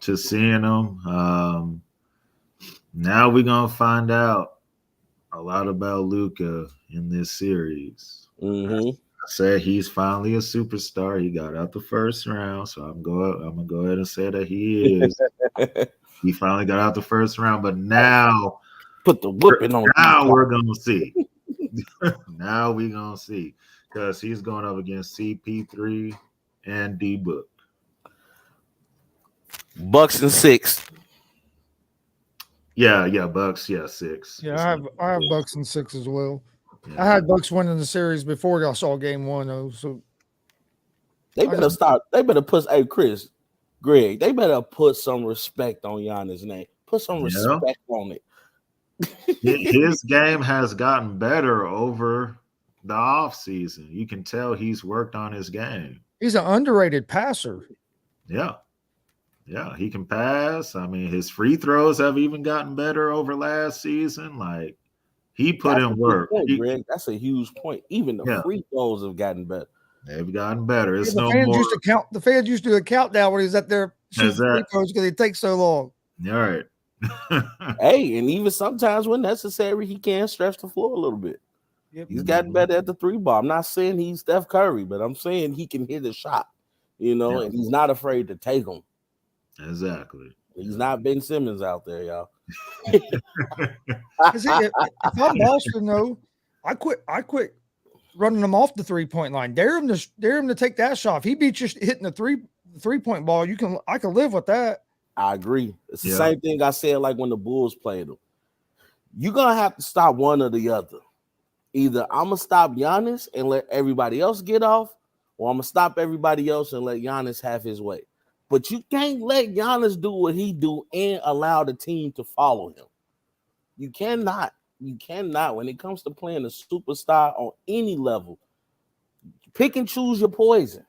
to seeing them. Now we're going to find out, a lot about Luka in this series. Mm-hmm. I said he's finally a superstar. He got out the first round, so I'm gonna go ahead and say that he is. He finally got out the first round, but now Put the whooping on. Now we're gonna see. Now we're gonna see because he's going up against CP3 and D Book. Bucks and 6. Yeah, Bucks. Yeah, 6. Yeah, I have Bucks and 6 as well. Yeah. I had Bucks winning the series before y'all saw game 1 though. So They better start. They better put. Hey, Greg. They better put some respect on Giannis' name. Put some respect on it. His game has gotten better over the offseason. You can tell he's worked on his game. he's an underrated passer. Yeah, he can pass. I mean, his free throws have even gotten better over last season. Like he put in work. Point, Greg. That's a huge point. Even the free throws have gotten better. They've gotten better. It's the fans used to do a countdown when he's at there shooting free throws because it takes so long. All right. Hey, and even sometimes when necessary, he can stretch the floor a little bit. Yep. He's gotten better at the 3 ball. I'm not saying he's Steph Curry, but I'm saying he can hit a shot, and he's not afraid to take them. Exactly. He's not Ben Simmons out there, y'all. If I'm Boston, though, I quit running them off the 3-point line. Dare him to take that shot. If he beats you hitting the 3-point ball, I can live with that. I agree. It's the same thing I said like when the Bulls played them. You're gonna have to stop one or the other. Either I'm gonna stop Giannis and let everybody else get off, or I'm gonna stop everybody else and let Giannis have his way. But you can't let Giannis do what he do and allow the team to follow him. You cannot. When it comes to playing a superstar on any level, pick and choose your poison.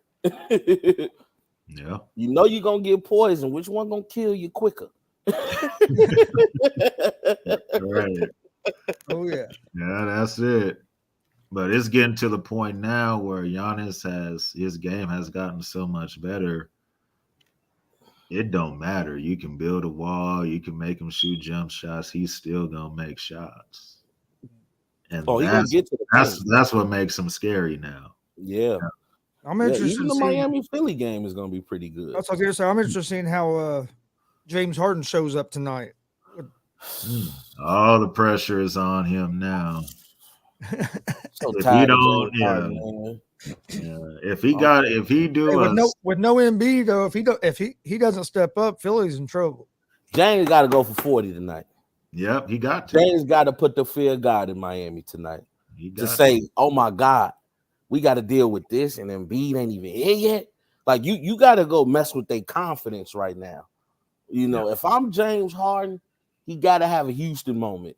Yeah. You know you're gonna get poisoned. Which one gonna kill you quicker? Right. Oh yeah. Yeah, that's it. But it's getting to the point now where his game has gotten so much better. It don't matter. You can build a wall, you can make him shoot jump shots, he's still gonna make shots. And that's what makes him scary now. Yeah. I'm interested. Even the Miami Philly game is going to be pretty good. That's what I was going to say. I'm interested in seeing how James Harden shows up tonight. All the pressure is on him now. So if he don't, if he do with no Embiid though, if he doesn't step up, Philly's in trouble. James got to go for 40 tonight. Yep, he got to. James got to put the fear of God in Miami tonight to say, "Oh my God, we got to deal with this," and Embiid ain't even here yet. Like you got to go mess with their confidence right now. If I'm James Harden, he got to have a Houston moment.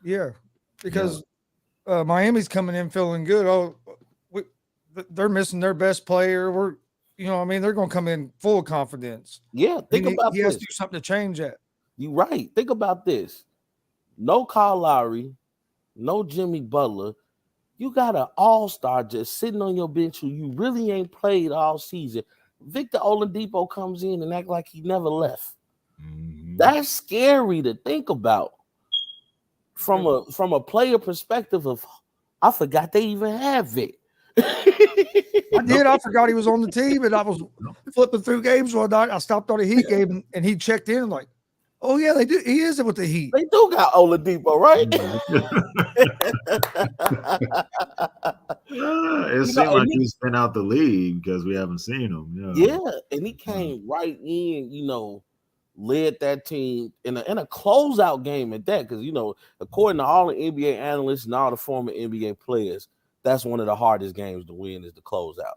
Yeah, because Miami's coming in feeling good. Oh, they're missing their best player. They're going to come in full of confidence. Yeah, he has to do something to change that. You're right. Think about this. No Kyle Lowry, no Jimmy Butler. You got an all-star just sitting on your bench who you really ain't played all season. Victor Oladipo comes in and act like he never left. Mm-hmm. That's scary to think about from a player perspective of, I forgot they even have Vic. I forgot he was on the team, and I was flipping through games one night. I stopped on a Heat game, and he checked in like, oh yeah, they do. He is with the Heat. They do got Oladipo, right? It seems like he's been out the league because we haven't seen him. Yeah, and he came right in, led that team in a closeout game at that. Because according to all the NBA analysts and all the former NBA players, that's one of the hardest games to win is the closeout.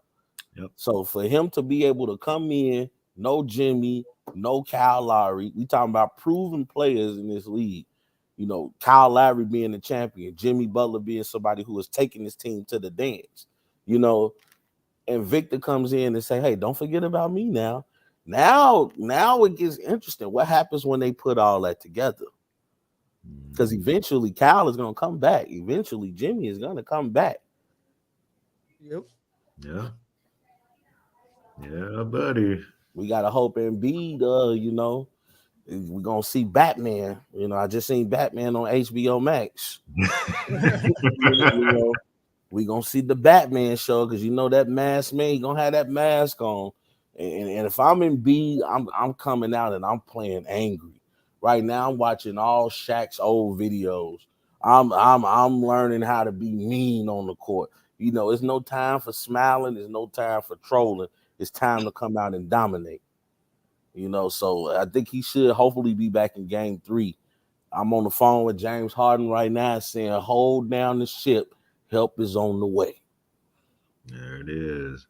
Yep. So for him to be able to come in, no Jimmy, no Kyle Lowry, we talking about proven players in this league. Kyle Lowry being the champion, Jimmy Butler being somebody who is taking his team to the dance. And Victor comes in and say, "Hey, don't forget about me now." Now it gets interesting. What happens when they put all that together? Because eventually Kyle is going to come back. Eventually Jimmy is going to come back. Yep. Yeah. Yeah, buddy. We got to hope Embiid, we're gonna see Batman. You know, I just seen Batman on HBO Max. We're gonna see the Batman show because you know that mask man, he gonna have that mask on. And if I'm in B, I'm coming out and I'm playing angry. Right now, I'm watching all Shaq's old videos. I'm learning how to be mean on the court. You know, it's no time for smiling, there's no time for trolling. It's time to come out and dominate. You know, so I think he should hopefully be back in game 3. I'm on the phone with James Harden right now saying, hold down the ship. Help is on the way. There it is.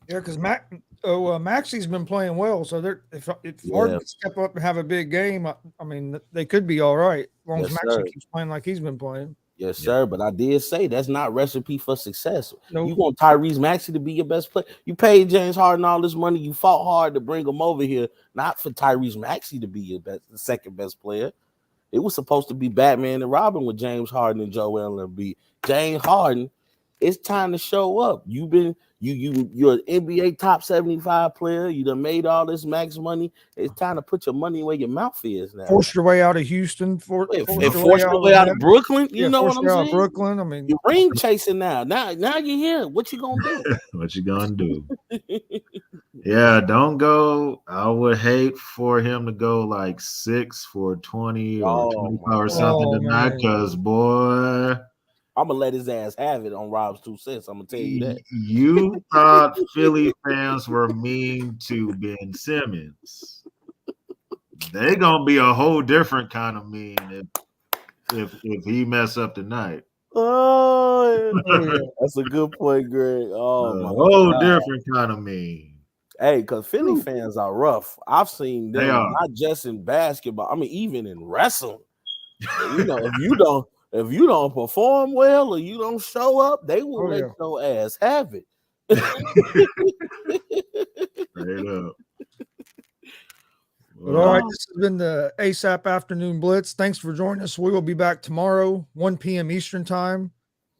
Yeah, because Maxi's been playing well. So if Harden can step up and have a big game, I mean, they could be all right as long as Maxi keeps playing like he's been playing. Yes, sir. But I did say that's not recipe for success. Nope. You want Tyrese Maxey to be your best player. You paid James Harden all this money. You fought hard to bring him over here, not for Tyrese Maxey to be your the second best player. It was supposed to be Batman and Robin with James Harden and Joel Embiid. James Harden, it's time to show up. You're an NBA top 75 player. You done made all this max money. It's time to put your money where your mouth is now. Forced your way out of Houston. Forced your way out of Brooklyn. You know what I'm saying? Brooklyn. I mean, you're ring chasing now. Now you're here. What you gonna do? What you gonna do? Yeah, don't go. I would hate for him to go like 6 for 20 or 25 or something tonight, because boy, I'm gonna let his ass have it on Rob's 2 cents. I'm gonna tell you that. You thought Philly fans were mean to Ben Simmons. They're gonna be a whole different kind of mean if he mess up tonight. Oh, yeah. That's a good point, Greg. Oh, a whole different kind of mean. Hey, because Philly fans are rough. I've seen them not just in basketball. I mean, even in wrestling. You know, if you don't perform well or you don't show up, they will let your ass have it. Straight up. Well, all right, this has been the ASAP Afternoon Blitz. Thanks for joining us. We will be back tomorrow, 1 p.m. Eastern time.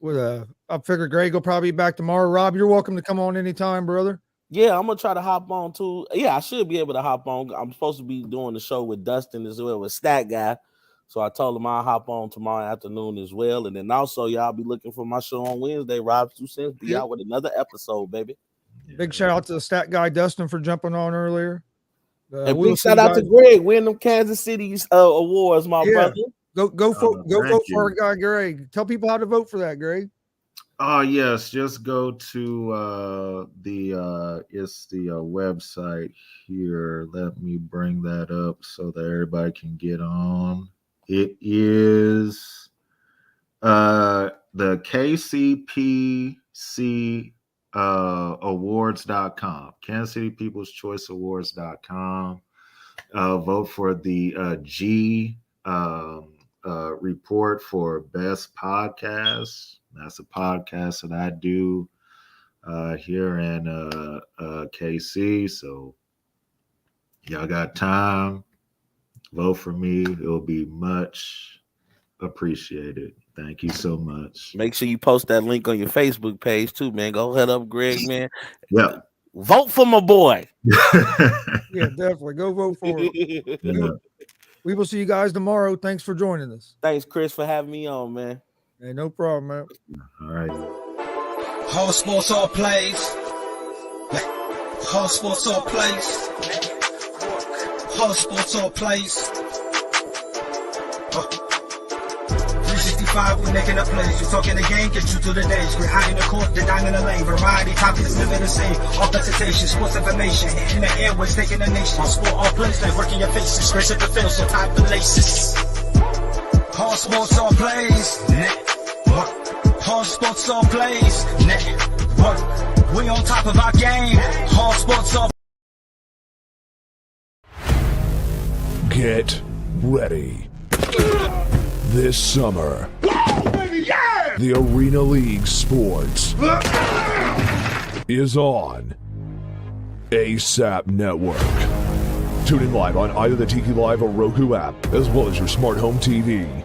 I figure Greg will probably be back tomorrow. Rob, you're welcome to come on anytime, brother. Yeah, I'm gonna try to hop on too. Yeah, I should be able to hop on. I'm supposed to be doing the show with Dustin as well, with Stat Guy. So I told him I'll hop on tomorrow afternoon as well. And then also, y'all be looking for my show on Wednesday. Rob's 2 cents be out with another episode, baby. Big shout out to the Stat Guy Dustin for jumping on earlier. And big shout out to Greg winning them Kansas City awards, my brother. Go vote for our guy Greg. Tell people how to vote for that, Greg. Yes, just go to the website here. Let me bring that up so that everybody can get on. It is the KCPC awards.com, Kansas City People's Choice Awards.com. Vote for the G report for best podcast. That's a podcast that I do here in KC. So y'all got time. Vote for me. It'll be much appreciated. Thank you so much. Make sure you post that link on your Facebook page too, man. Go head up, Greg, man. Yeah. Vote for my boy. Yeah, definitely. Go vote for him. Yeah. We will see you guys tomorrow. Thanks for joining us. Thanks, Chris, for having me on, man. Hey, no problem, man. All right. Whole sports all plays. Whole sports all plays. Whole sports all plays. 365, we making up plays. You talking the game, get you through the days. We're high in the court, the dime in the lane. Variety, topics, living the same. All presentation, sports information. In the airways, taking the nation. All sport, all plays, they working your faces. Grace at the field, so tie the laces. All sports, all plays. All sports, all plays. We on top of our game. All sports, all. Get ready. This summer, the Arena League Sports is on ASAP Network. Tune in live on either the Tiki Live or Roku app, as well as your smart home TV.